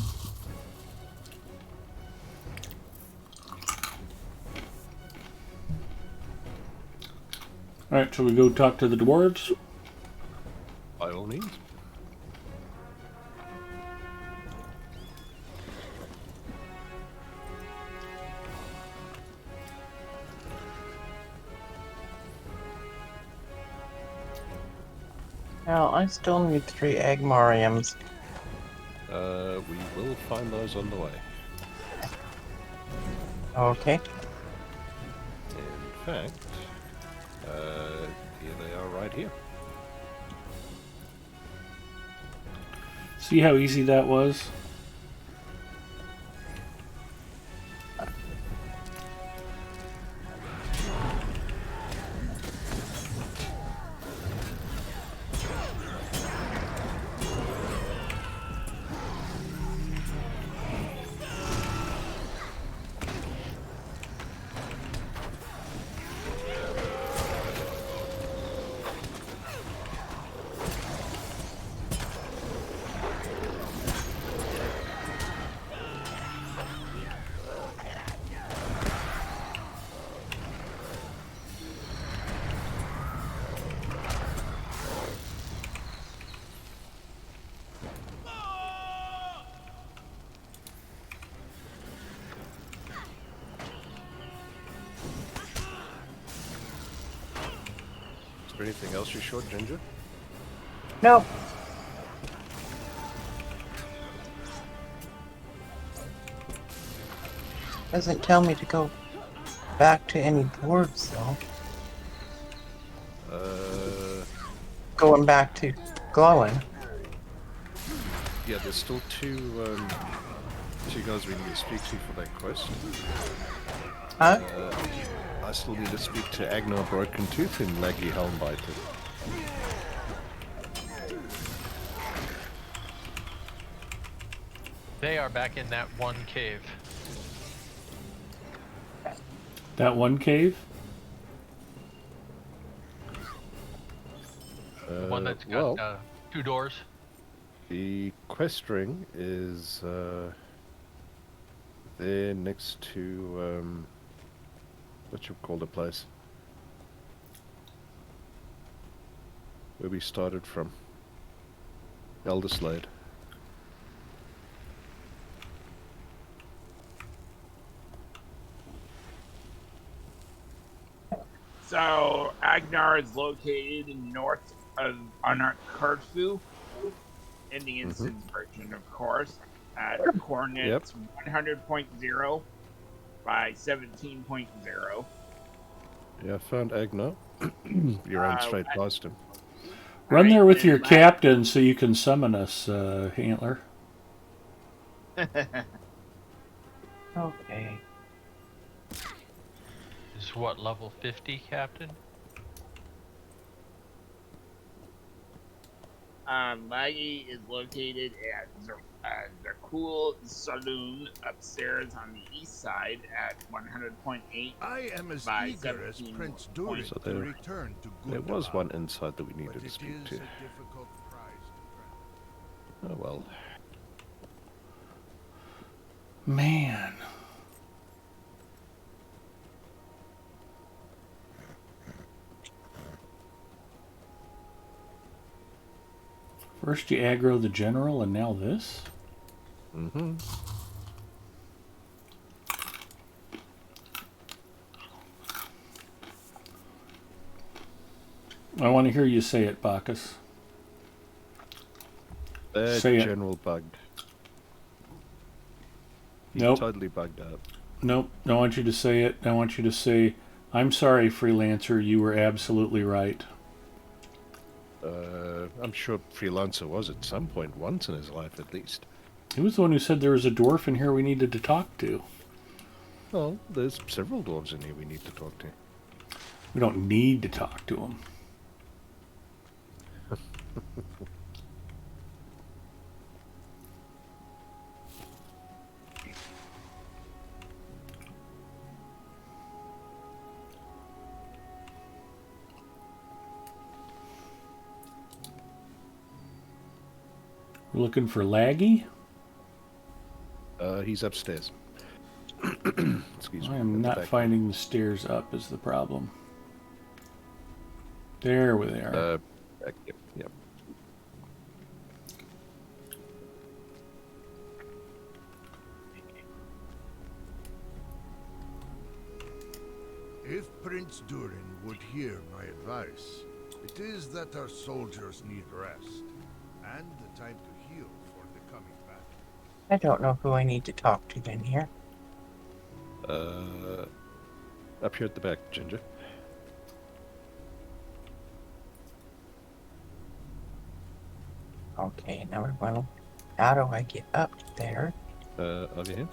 Alright, shall we go talk to the dwarves? By all means. Now, I still need 3 Agmariums. We will find those on the way. Okay. In fact, here they are right here. See how easy that was? Is there anything else you shot, Ginger? No. Doesn't tell me to go back to any boards though. Going back to glowing. Yeah, there's still two guys we need to speak to for that quest. Huh? I still need to speak to Agnar Broken Tooth and Laggy Helmbiter. They are back in that one cave. That one cave? The one that's got well, 2 doors. the quest ring is there next to what you call the place where we started from. Elderslade. So Agnar is located north of Corfu, in the instance version, of course, at coordinates 100.0 by 17.0. Yeah, I found Agnar. You ran straight past him. Run there with and your captain so you can summon us, Antler. Okay. Is what, level 50, Captain? Maggie is located at the Cool Saloon upstairs on the east side at 100.8. I am as by eager as 17 Prince Durin So to there- return to Gundabad. There was one inside that we needed but to it speak is to. a difficult prize to grant. Oh well. Man. First you aggro the general and now this? Mm-hmm. I want to hear you say it, Bacchus. That Say it. general bugged. He's Nope. totally bugged out. Nope, don't want you to say it. I want you to say, I'm sorry, Freelancer, you were absolutely right. I'm sure Freelancer was at some point once in his life at least. He was the one who said there was a dwarf in here we needed to talk to. Well, there's several dwarves in here we need to talk to. We don't need to talk to him. We're looking for Laggy? He's upstairs. Excuse me. I am at the not back. finding the stairs up is the problem. There they are. Yep. If Prince Durin would hear my advice, it is that our soldiers need rest and the time to heal for the coming battle. I don't know who I need to talk to in here. Up here at the back, Ginger. Okay, now we're going How do I get up there? Over here.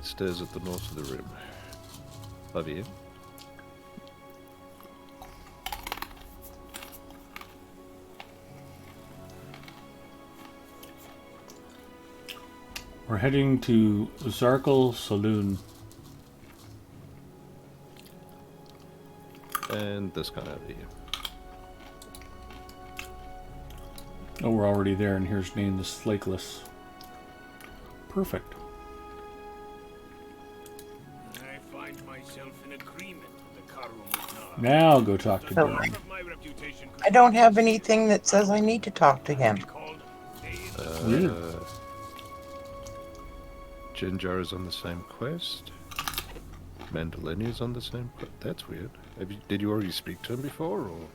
Stairs at the north of the room. Over here. We're heading to Zarkal Saloon. And this guy over here. Oh, we're already there, and here's named the Slakeless. Perfect. I find myself in agreement with the Karun. Now go talk to So- Dylan. I don't have anything that says I need to talk to him. Weird. Jinjar is on the same quest. Mandalini is on the same quest. That's weird. Did you already speak to him before, or?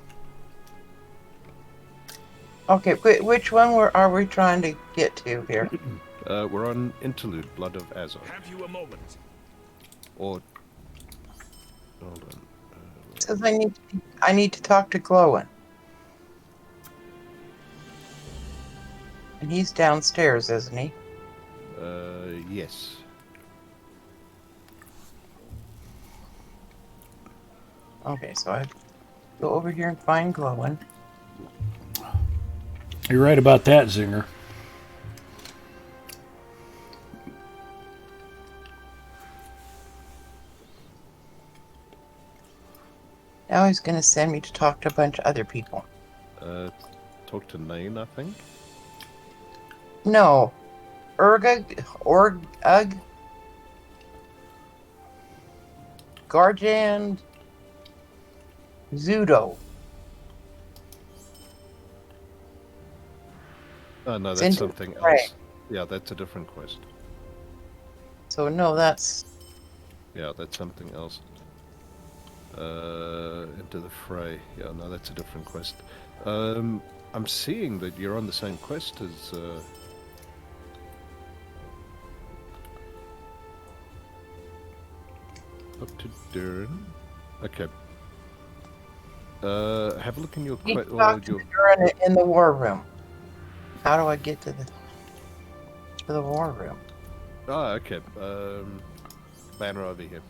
Okay, which one are we trying to get to here? We're on Interlude, Blood of Azog. Have you a moment? Or... Hold on. It says I need to talk to Glowin. And he's downstairs, isn't he? Yes. Okay, so I go over here and find Glowin. You're right about that, Zinger. Now he's going to send me to talk to a bunch of other people. Talk to Nain, I think. No. Garjan, Zudo. Oh, no, It's that's into something the fray. else. Yeah, that's a different quest. So no, that's... Yeah, that's something else. Into the fray. Yeah, no, that's a different quest. I'm seeing that you're on the same quest as... Up to Durin. Okay. Have a look in your Need quest. to talk to the Durin in the war room. How do I get to the war room? Oh, okay. Banner over here.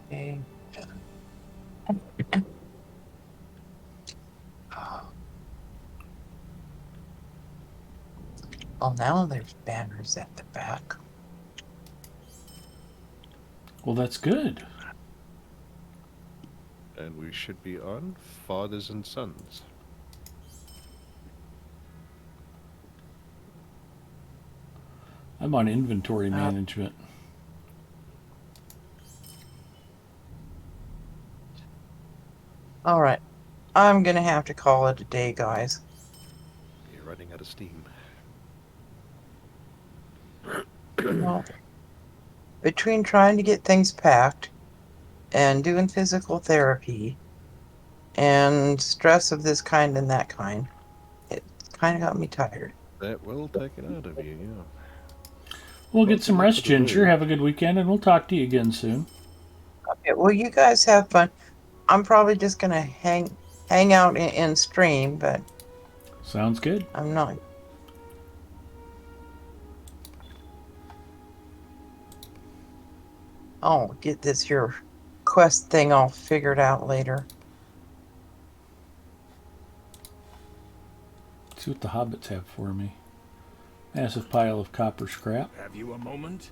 Okay. Oh, now there's banners at the back. Well, that's good. And we should be on Fathers and Sons. I'm on inventory management. All right. I'm going to have to call it a day, guys. You're running out of steam. Well, between trying to get things packed and doing physical therapy and stress of this kind and that kind, it kind of got me tired. That will take it out of you, yeah. We'll get some Well, rest, Ginger. Have a good weekend, and we'll talk to you again soon. Okay, well, you guys have fun. I'm probably just going to hang out and stream, but Sounds good. I'm not. I'll get this here quest thing all figured out later. See what the hobbits have for me. Massive pile of copper scrap. Have you a moment?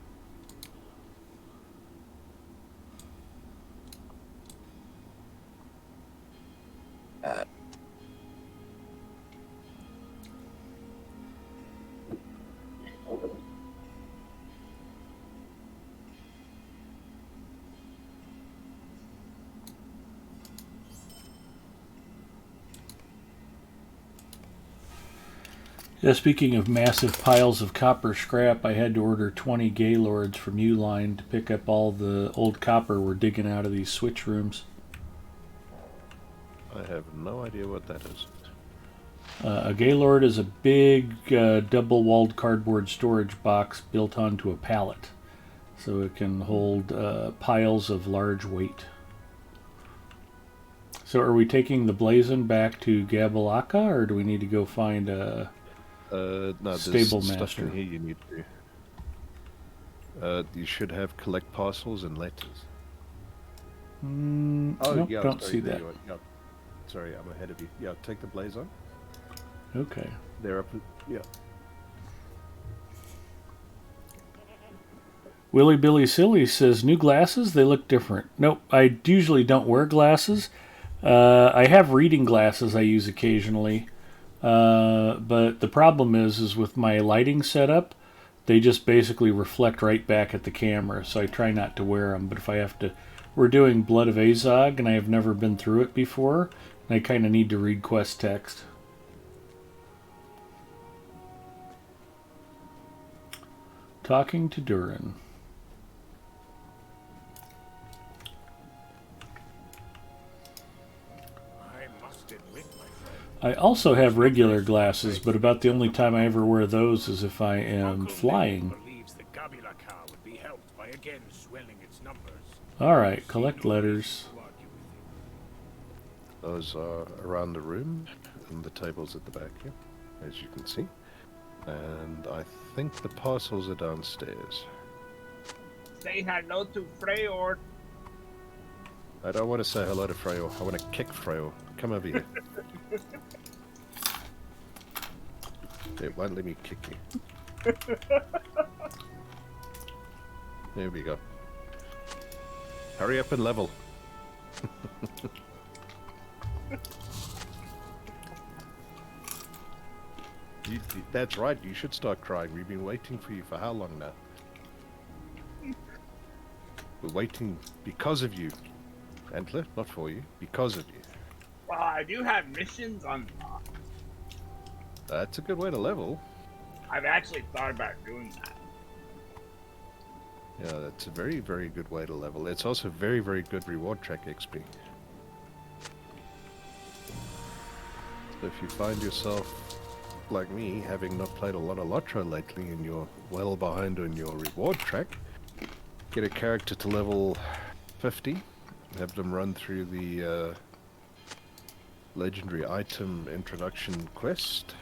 Yeah, speaking of massive piles of copper scrap, I had to order 20 Gaylords from Uline to pick up all the old copper we're digging out of these switch rooms. I have no idea what that is. A Gaylord is a big double-walled cardboard storage box built onto a pallet, so it can hold piles of large weight. So are we taking the Blazon back to Gabalaka, or do we need to go find a no, stable there's stuff master? in here you need to. You should have collect parcels and letters. Nope, yeah, don't sorry, see there that. you are. Yeah. Sorry, I'm ahead of you. Yeah, take the Blazon. Okay. They're up. Yeah. Willy Billy Silly says, new glasses? They look different. Nope, I usually don't wear glasses. I have reading glasses I use occasionally. But the problem is with my lighting setup, they just basically reflect right back at the camera, so I try not to wear them. But if I have to, we're doing Blood of Azog, and I have never been through it before, and I kind of need to read quest text. Talking to Durin. I must admit, my friend, I also have regular glasses, but about the only time I ever wear those is if I am Uncle flying. Nick believes the Gabila cow would be helped by again swelling its numbers. Alright, collect letters. To argue with him. Those are around the room, and the tables at the back here, as you can see. And I think the parcels are downstairs. Say hello to Freyord. I don't want to say hello to Freyo. I want to kick Freyo. Come over here. It won't let me kick you. There we go. Hurry up and level. That's right, you should start crying. We've been waiting for you for how long now? We're waiting because of you. Antler, not for you, because of you. Well, I do have missions on. That's a good way to level. I've actually thought about doing that. Yeah, that's a very, very good way to level. It's also very, very good reward track XP. So if you find yourself, like me, having not played a lot of LOTRO lately and you're well behind on your reward track, get a character to level 50, have them run through the legendary item introduction quest,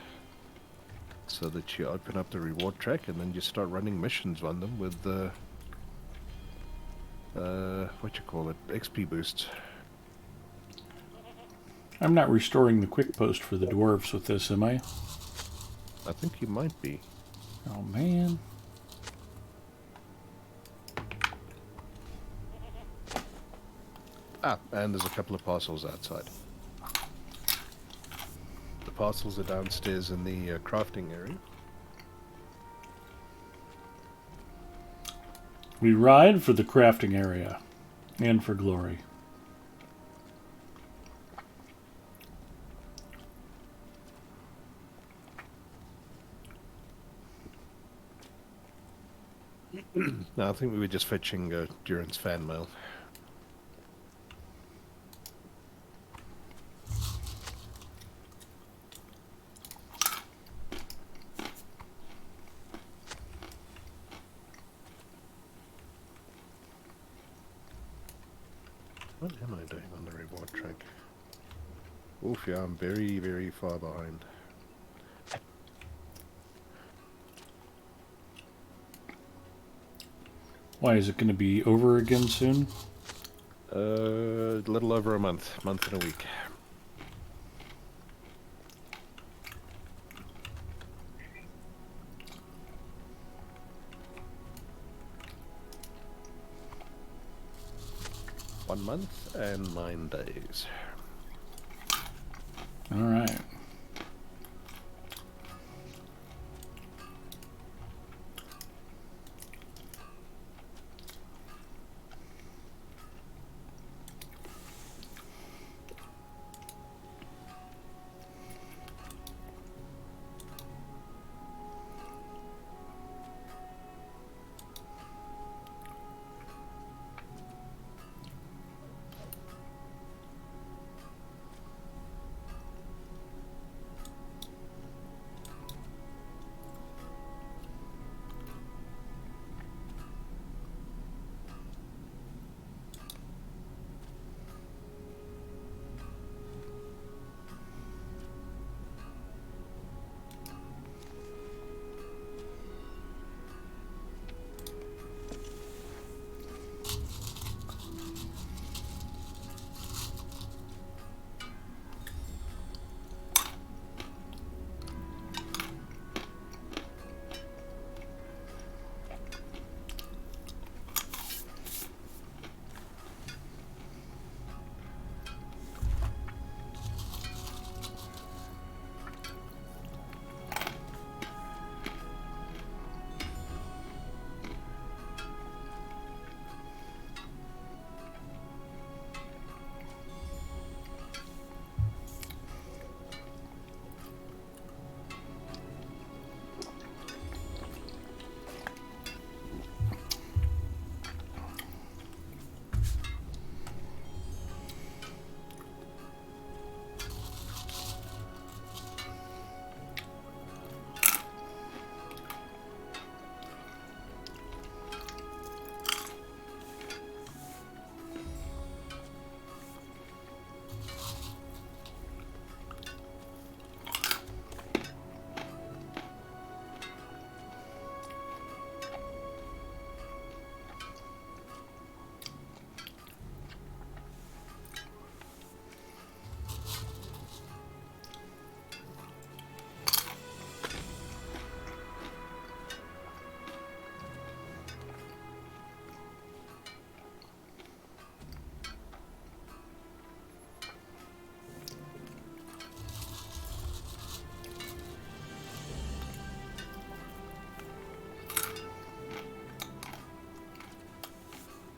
so that you open up the reward track and then you start running missions on them with the XP boosts. I'm not restoring the quick post for the dwarves with this, am I? I think you might be. Oh man. Ah, and there's a couple of parcels outside. The parcels are downstairs in the crafting area. We ride for the crafting area and for glory. No, I think we were just fetching Duran's fan mail. What am I doing on the reward track? Oof, yeah, I'm very, very far behind. Why, is it going to be over again soon? A little over a month and a week. One month and 9 days. All right.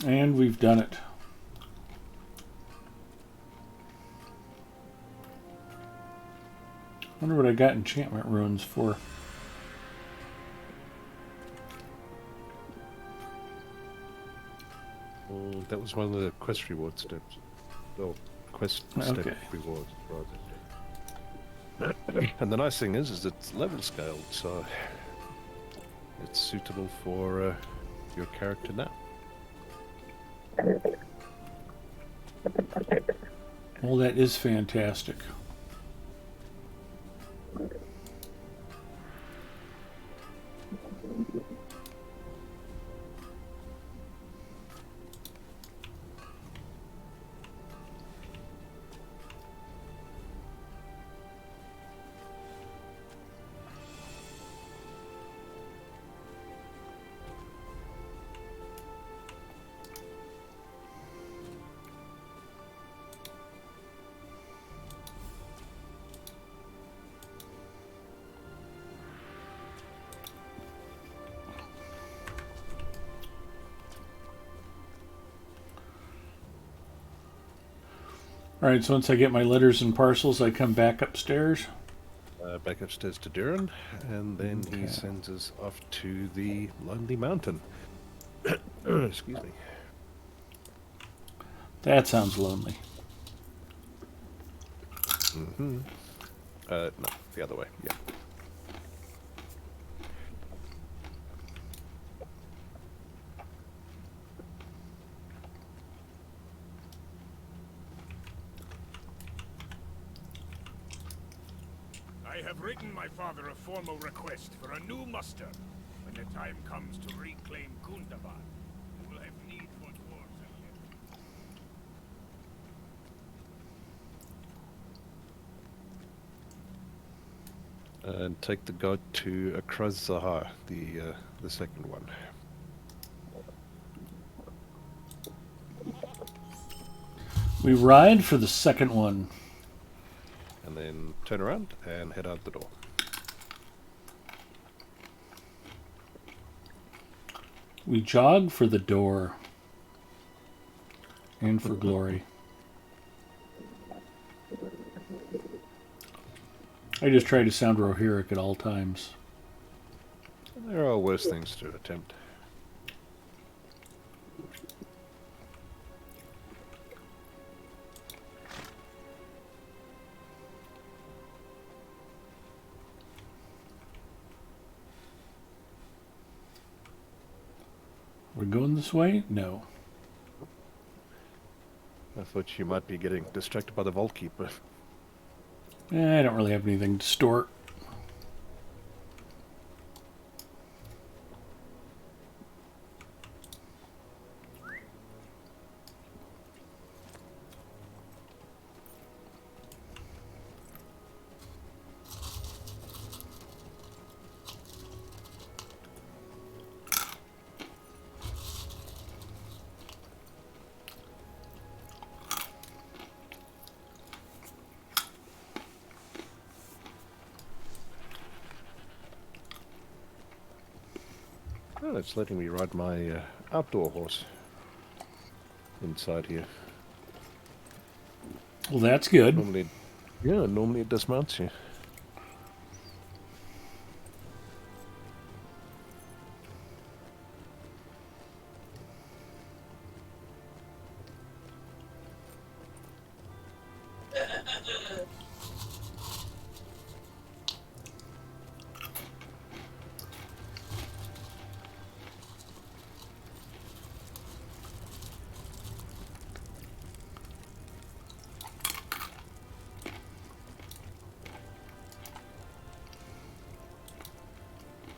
And we've done it. Wonder what I got enchantment runes for. That was one of the quest reward steps. Oh, quest step rewards, rather. And the nice thing is it's level scaled, so it's suitable for your character now. Well, that is fantastic. Alright, so once I get my letters and parcels, I come back upstairs. Back upstairs to Durin, and then he sends us off to the Lonely Mountain. Excuse me. That sounds lonely. Mm-hmm. No, the other way, yeah. I have written my father a formal request for a new muster. When the time comes to reclaim Gundabad, we will have need for dwarves and And take the goat to Akraz Zahar, the second one. We ride for the second one. And then turn around and head out the door. We jog for the door. And for glory. I just try to sound Rohirric at all times. There are worse things to attempt. We're going this way? No. I thought you might be getting distracted by the Vault Keeper. I don't really have anything to store. Oh, it's letting me ride my outdoor horse inside here. Well, that's good. Normally it dismounts you.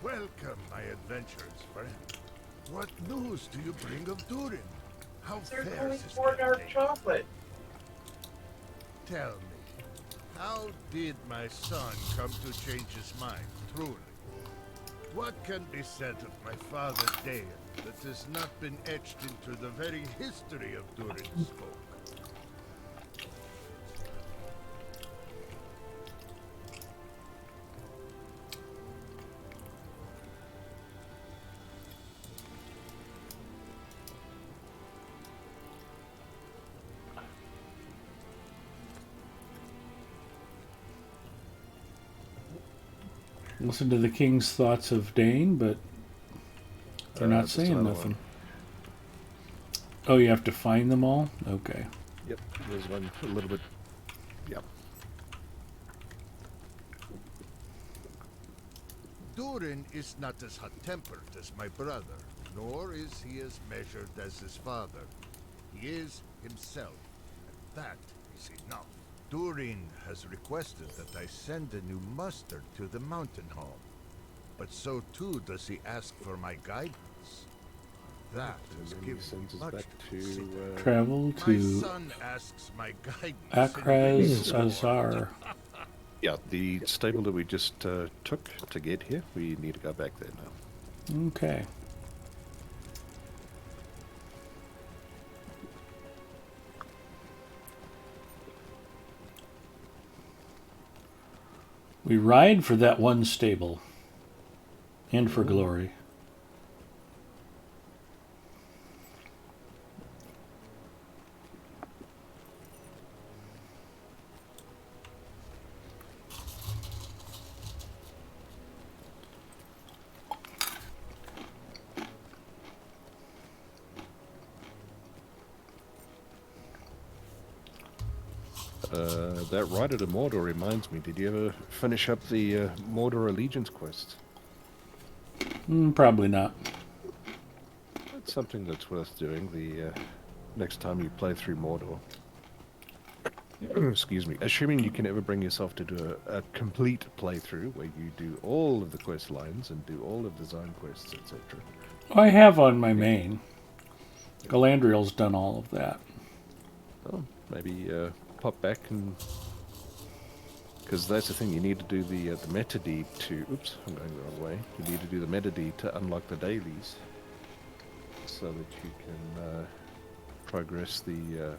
Welcome, my adventurous friend. What news do you bring of Durin? How fares his campaign? chocolate. Tell me, how did my son come to change his mind, truly? What can be said of my father Dayan that has not been etched into the very history of Durin's folk? Listen to the king's thoughts of Dane, but they're not Just saying another nothing. one. Oh, you have to find them all? Okay. Yep, there's one a little bit. Yep. Durin is not as hot-tempered as my brother, nor is he as measured as his father. He is himself, and that is enough. Durin has requested that I send a new mustard to the mountain hall, but so too does he ask for my guidance. That And is then he giving sends us much back to. consideration. Travel My to son asks my guidance Akraz in Azar. Yeah, the stable that we just took to get here, we need to go back there now. Okay. We ride for that one stable. And for glory. That Rider to Mordor reminds me, did you ever finish up the Mordor Allegiance quest? Probably not. That's something that's worth doing the next time you play through Mordor. Excuse me. Assuming you can ever bring yourself to do a complete playthrough where you do all of the quest lines and do all of the zone quests, etc. I have on my main. Galadriel's done all of that. Oh, maybe pop back and... Because that's the thing, you need to do the meta deed to... Oops, I'm going the wrong way. You need to do the meta deed to unlock the dailies. So that you can progress the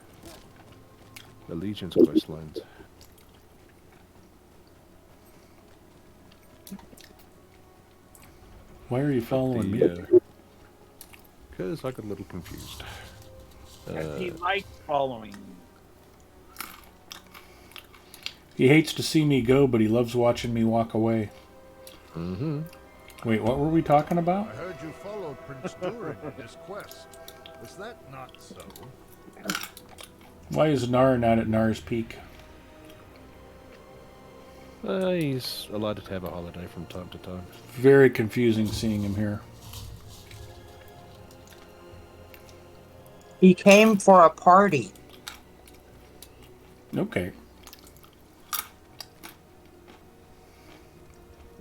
Allegiance quest lines. Why are you following me? Because I got a little confused. He likes following me. He hates to see me go, but he loves watching me walk away. Mm-hmm. Wait, what were we talking about? I heard you followed Prince Durin in his quest. Was that not so? Why is Nar not at Nar's Peak? He's allowed to have a holiday from time to time. Very confusing seeing him here. He came for a party. Okay.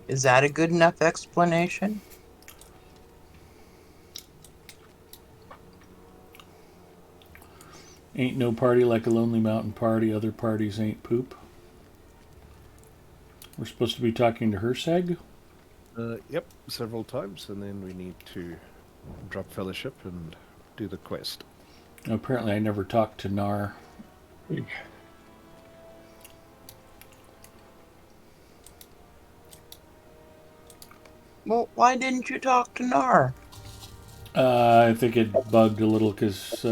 Is that a good enough explanation? Ain't no party like a Lonely Mountain party. Other parties ain't poop. We're supposed to be talking to Herseg? Yep, several times, and then we need to drop fellowship and do the quest. Apparently I never talked to Nar. Well, why didn't you talk to Nar? I think it bugged a little because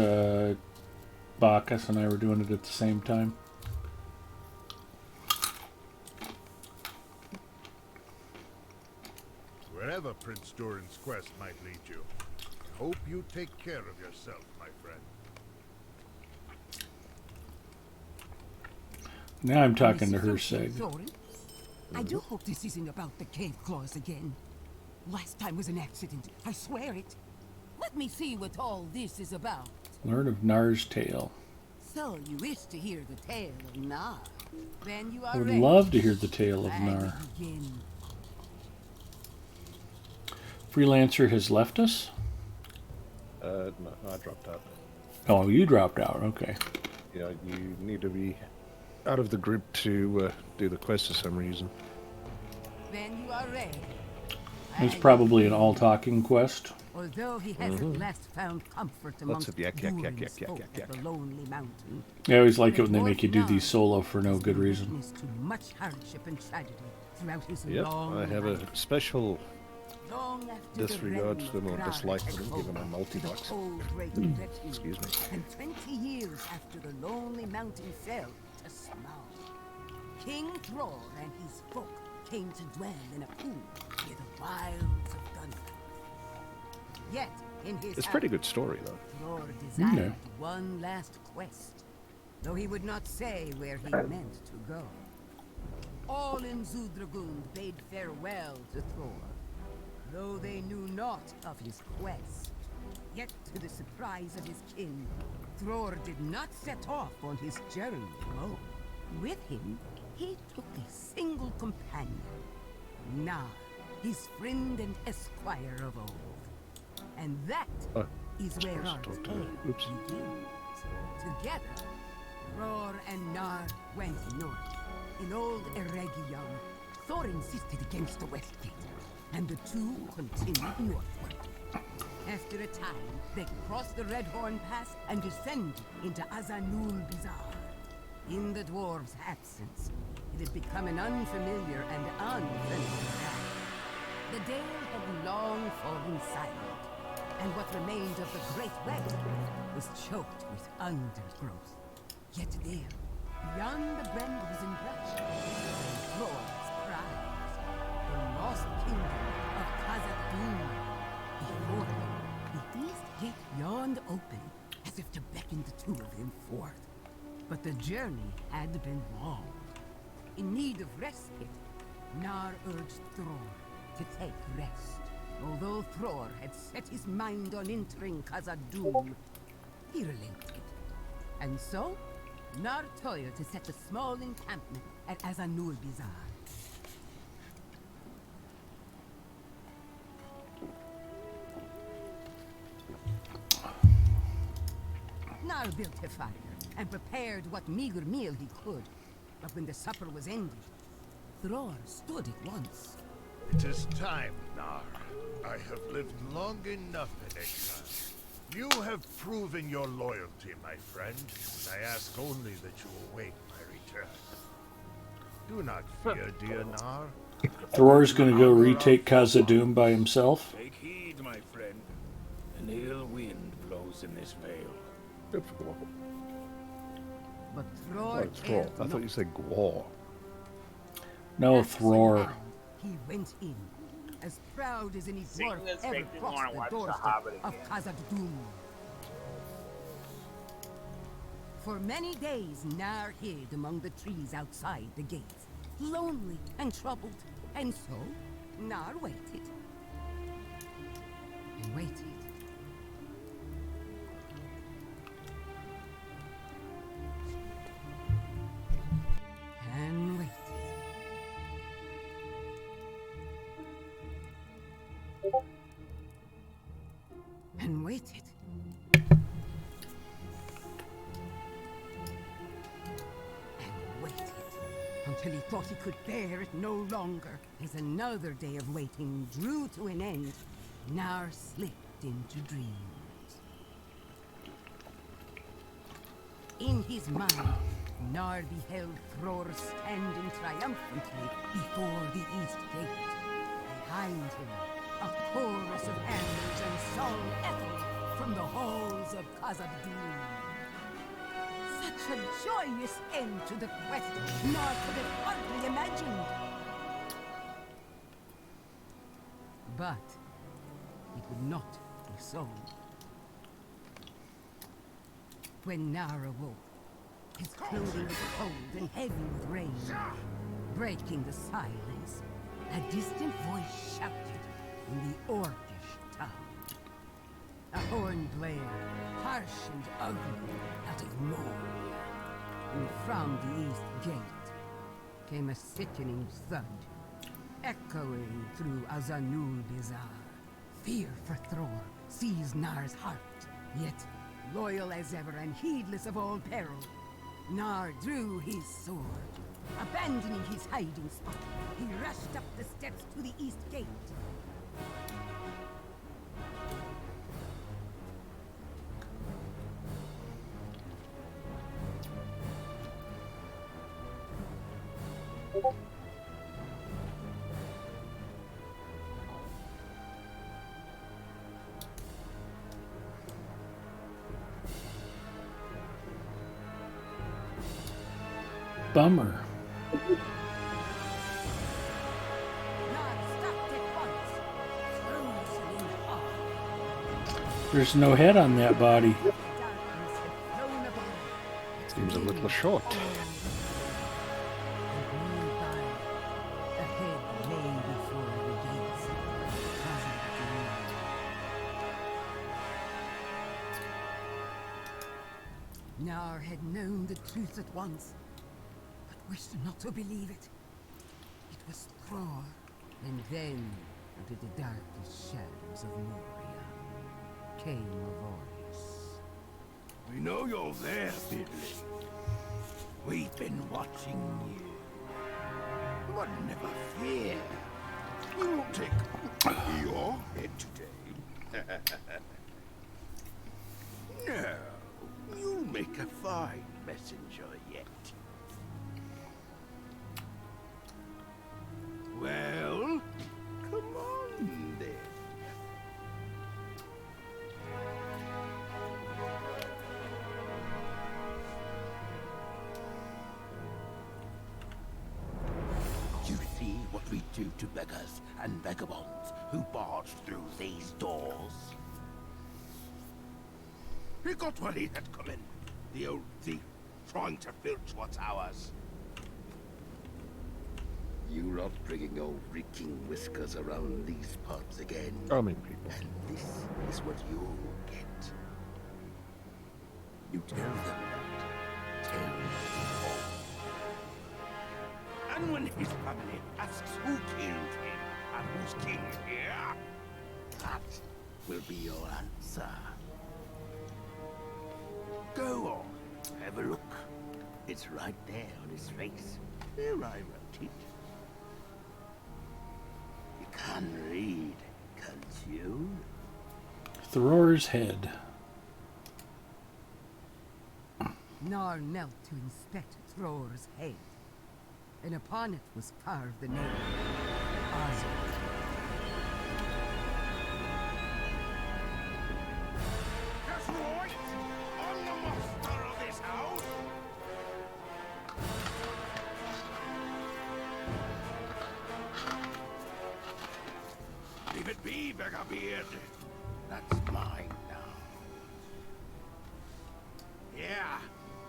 Bacchus and I were doing it at the same time. Wherever Prince Durin's quest might lead you, I hope you take care of yourself, my friend. Now I'm talking to Mrs. Sophie, Herseg. sorry. I do hope this isn't about the cave claws again. Last time was an accident, I swear it. Let me see what all this is about. Learn of Nar's tale. So you wish to hear the tale of Nar? Then you are I would ready. love to hear the tale of And Nar. begin. Freelancer has left us? No, I dropped out. Oh, you dropped out. Okay. Yeah, you need to be out of the group to do the quest for some reason. Then you are ready. It's And probably an all-talking quest. although he has at last found comfort amongst of yak, yak, yak, Durin's yak, folk yak, at yak. the Lonely Mountain. I always like it when they the make you do dwarf these Nar solo for no has good been reason. witness to much hardship and tragedy throughout his Yep, long I have a life. special Long after the disregard realm for them of or Grar dislike had for them, given fallen I'm multi-box. to the cold great refuge, Excuse me. and 20 years after the Lonely Mountain fell to Smaug, King Thrall and his folk came to dwell in a pool near the wilds of Gundabad. Yet, in his It's a pretty good story, though. Thror desired one last quest, though he would not say where he meant to go. All in Zudragund bade farewell to Thror, though they knew naught of his quest. Yet, to the surprise of his kin, Thror did not set off on his journey alone. With him, he took a single companion, Nar, his friend and esquire of old. And that is where our tale begins. Together, Thror and Nar went north. In old Eregion, Thor insisted against the West Gate, and the two continued northward. After a time, they crossed the Redhorn Pass and descended into Azanul Bizarre. In the dwarves' absence, it had become an unfamiliar and unfriendly land. The dale had long fallen silent, and what remained of the Great West was choked with undergrowth. Yet there, beyond the brambles and brush, lay Thror's prize, the lost kingdom of Khazad-dûm. Before them, the east gate yawned open, as if to beckon the two of them forth. But the journey had been long. In need of respite, Nar urged Thror to take rest. Although Thror had set his mind on entering Khazad-dûm, he relented. And so, Nar toiled to set a small encampment at Azanul Bizarre. Nar built a fire and prepared what meager meal he could. But when the supper was ended, Thror stood at once. It is time, Nar. I have lived long enough in exile. You have proven your loyalty, my friend. I ask only that you await my return. Do not fear, dear Nar. Thror's going to go retake Khazad-dûm by himself. Take heed, my friend. An ill wind blows in this vale. Good for Gwar. But Oh, Thror it's Thror. cared I thought not. you said Gwar. No, Axe in Thror. hand, he went in, as proud as any Seeing dwarf this ever makes me wanna crossed the watch The doorstep Hobbit of again. Khazad-dûm. For many days, Nar hid among the trees outside the gates, lonely and troubled. And so, Nar waited. And waited. And waited. And waited. And waited. Until he thought he could bear it no longer. As another day of waiting drew to an end, Nar slipped into dreams. In his mind, Nar beheld Thror standing triumphantly before the east gate. Behind him, a chorus of hammers and song echoed from the halls of Khazad-dûm. Such a joyous end to the quest Nar could have hardly imagined. But it would not be so. When Nar awoke, his clothing was cold and heavy with rain. Breaking the silence, a distant voice shouted in the orcish tongue. A horn blared, harsh and ugly, out of Moria. And from the east gate came a sickening thud, echoing through Azanul Bizarre. Fear for Thror seized Nar's heart, yet loyal as ever and heedless of all peril, Nar drew his sword. Abandoning his hiding spot, he rushed up the steps to the east gate. Bummer. There's no head on that body. Darkness had flown upon it. Seems a little short. And nearby, a head lay before the gates of Azog. Nar had known the truth at once, but wished not to believe it. It was Thror, and then, into the darkest shadows of Moria, came a voice. We know you're there, Fiddly. We've been watching you. But never fear. We won't take your head today. No, you'll make a fine messenger yet. Well, come on then. You see what we do to beggars and vagabonds who barge through these doors? He got what he had coming. The old thief trying to filch what's ours. You're not bringing your reeking whiskers around these parts again. I mean, people. And this is what you'll get. You tell them that. Tell them all. And when his family asks who killed him and who's king here, that will be your answer. Go on, have a look. It's right there on his face. There I wrote it. You can read, can't you? Thror's head. Nar knelt to inspect Thror's head, and upon it was carved the name Azog. That's right! I'm the master of this house! Leave it be, Beggarbeard. That's mine now. Yeah,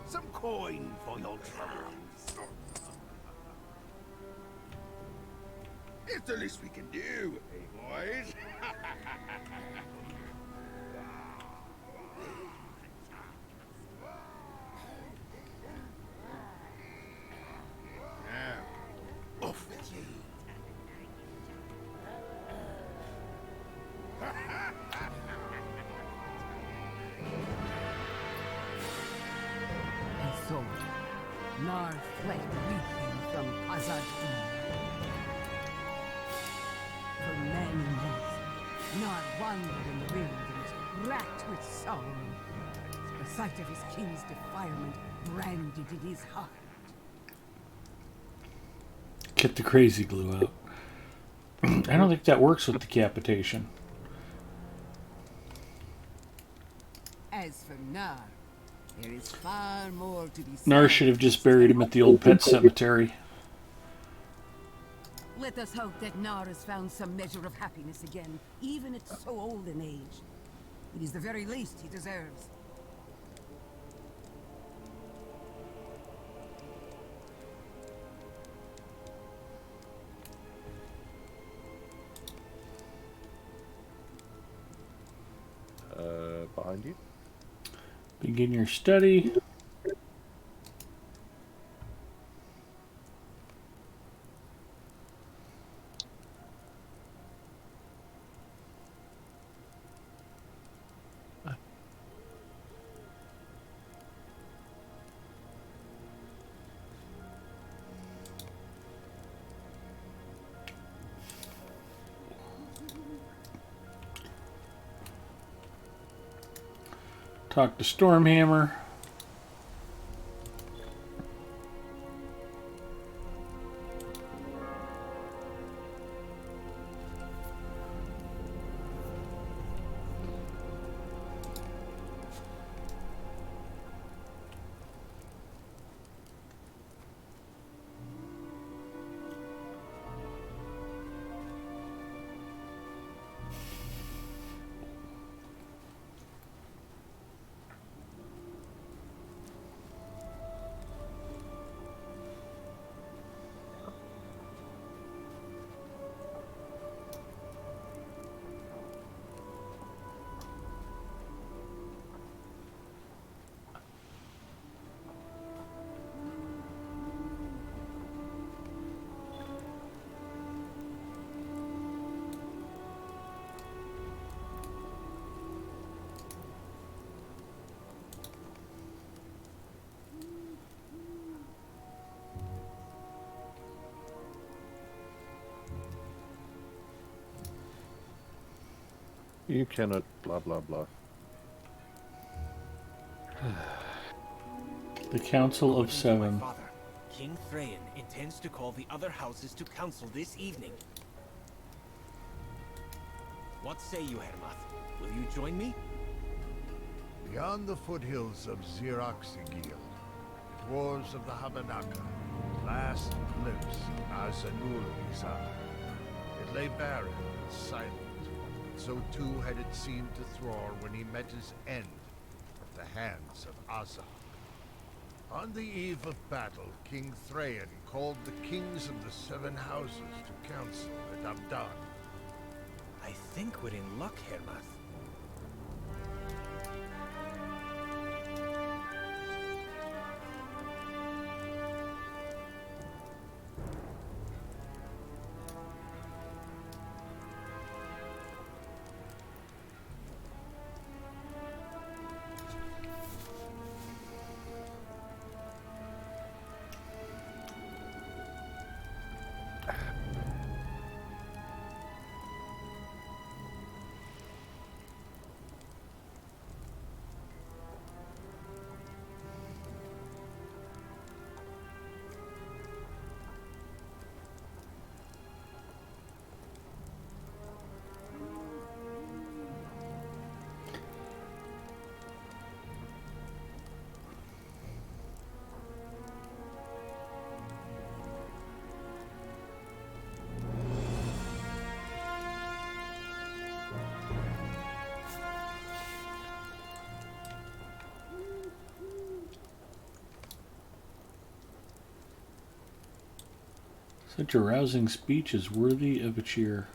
some coin for your troubles. It's the least we can do, eh, boys? Now, off with you. And so, Nar fled weeping from Azog. For many months, Nar wandered in the wilderness, racked with sorrow. The sight of his king's defilement branded in his heart. Get the crazy glue out. I don't think that works with decapitation. As for Nar, there is far more to be said. Nar should have just buried him at the old pet cemetery. Let us hope that Nar has found some measure of happiness again, even at so old an age. It is the very least he deserves. Behind you. Begin your study. Talk to Stormhammer. You cannot blah blah blah. The Council of According to Seven. my father, King Thrain intends to call the other houses to council this evening. What say you, Hermath? Will you join me? Beyond the foothills of Xeroxigil, dwarves of the Habanaka, last glimpse of Azanul Izar. It lay barren and silent. So too had it seemed to Thror when he met his end at the hands of Azog. On the eve of battle, King Thrain called the kings of the seven houses to council at Abdan. I think we're in luck, Hermath. Such a rousing speech is worthy of a cheer.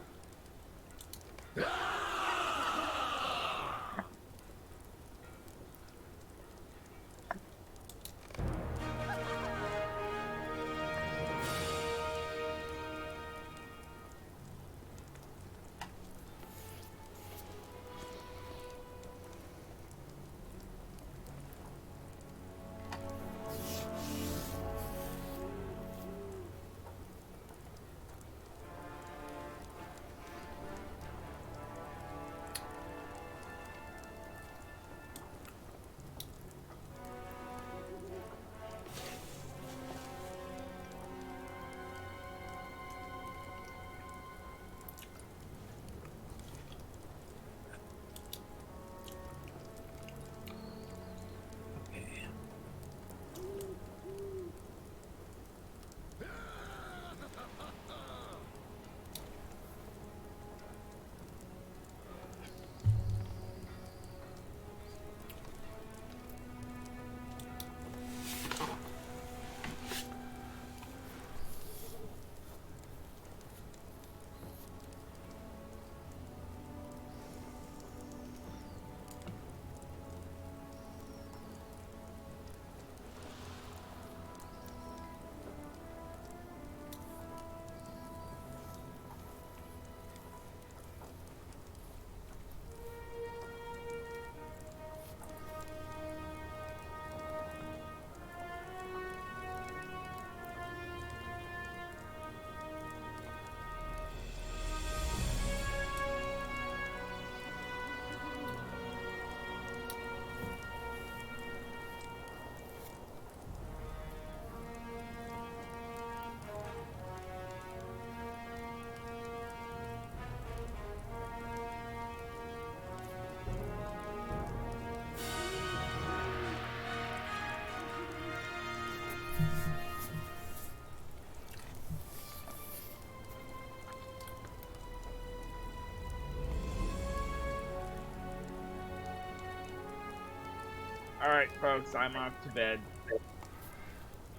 Alright, folks, I'm off to bed.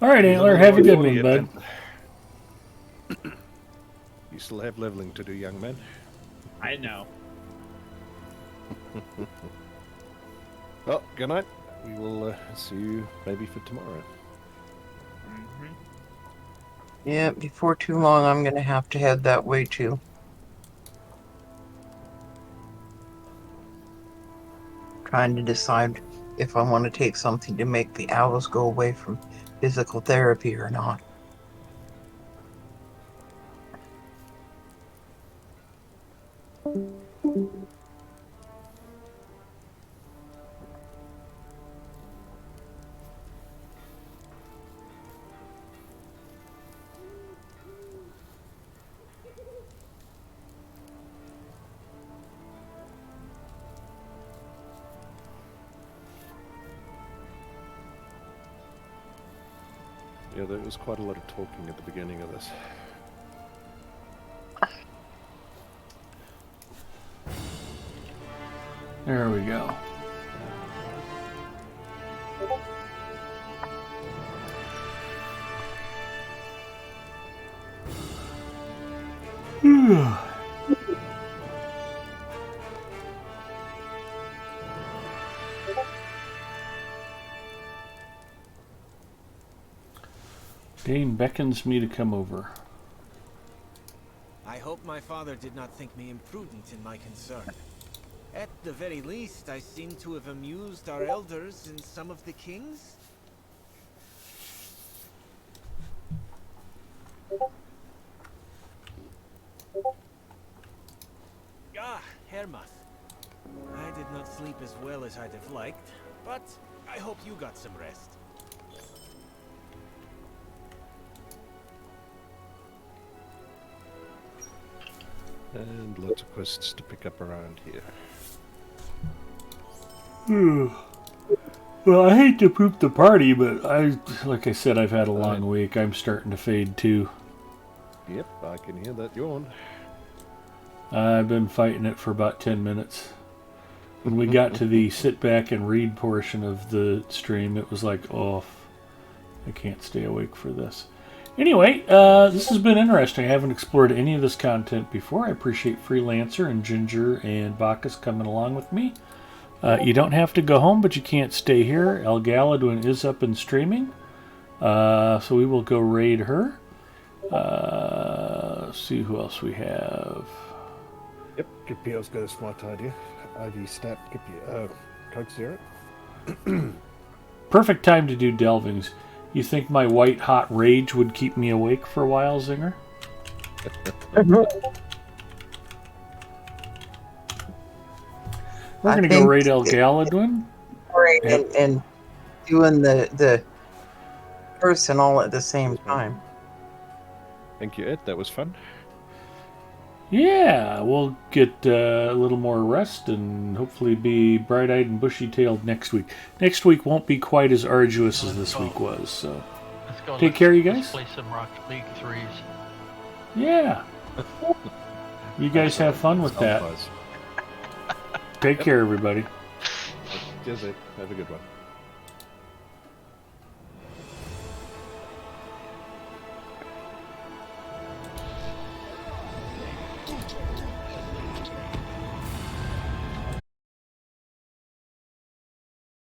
All right, Antler, have a good one, Idiot, bud. man. You still have leveling to do, young man. I know. Well, good night. We will see you maybe for tomorrow. Mm-hmm. Yeah, before too long, I'm going to have to head that way too. Trying to decide if I want to take something to make the owls go away from physical therapy or not. Yeah, there was quite a lot of talking at the beginning of this. There we go. Dane beckons me to come over. I hope my father did not think me imprudent in my concern. At the very least, I seem to have amused our elders and some of the kings. Ah, Hermas. I did not sleep as well as I'd have liked, but I hope you got some rest. And lots of quests to pick up around here. Well, I hate to poop the party, but like I said, I've had a long week. I'm starting to fade too. Yep, I can hear that yawn. I've been fighting it for about 10 minutes. When we got to the sit back and read portion of the stream, it was like, oh, I can't stay awake for this. Anyway, this has been interesting. I haven't explored any of this content before. I appreciate Freelancer and Ginger and Bacchus coming along with me. You don't have to go home, but you can't stay here. El Galadwin is up and streaming, so we will go raid her. See who else we have. Yep, Gipio's got a smart idea. ID stat, Gipio, Coke Zero. Perfect time to do delvings. You think my white hot rage would keep me awake for a while, Zinger? We're going to go raid El Galadwin. And doing the person all at the same time. Thank you, Ed. That was fun. Yeah, we'll get a little more rest and hopefully be bright-eyed and bushy-tailed next week. Next week won't be quite as arduous as this week was, so take care, you guys. Let's play some Rocket League 3s. Yeah. You guys have fun with that. Take care, everybody. Cheers, Ed. Have a good one.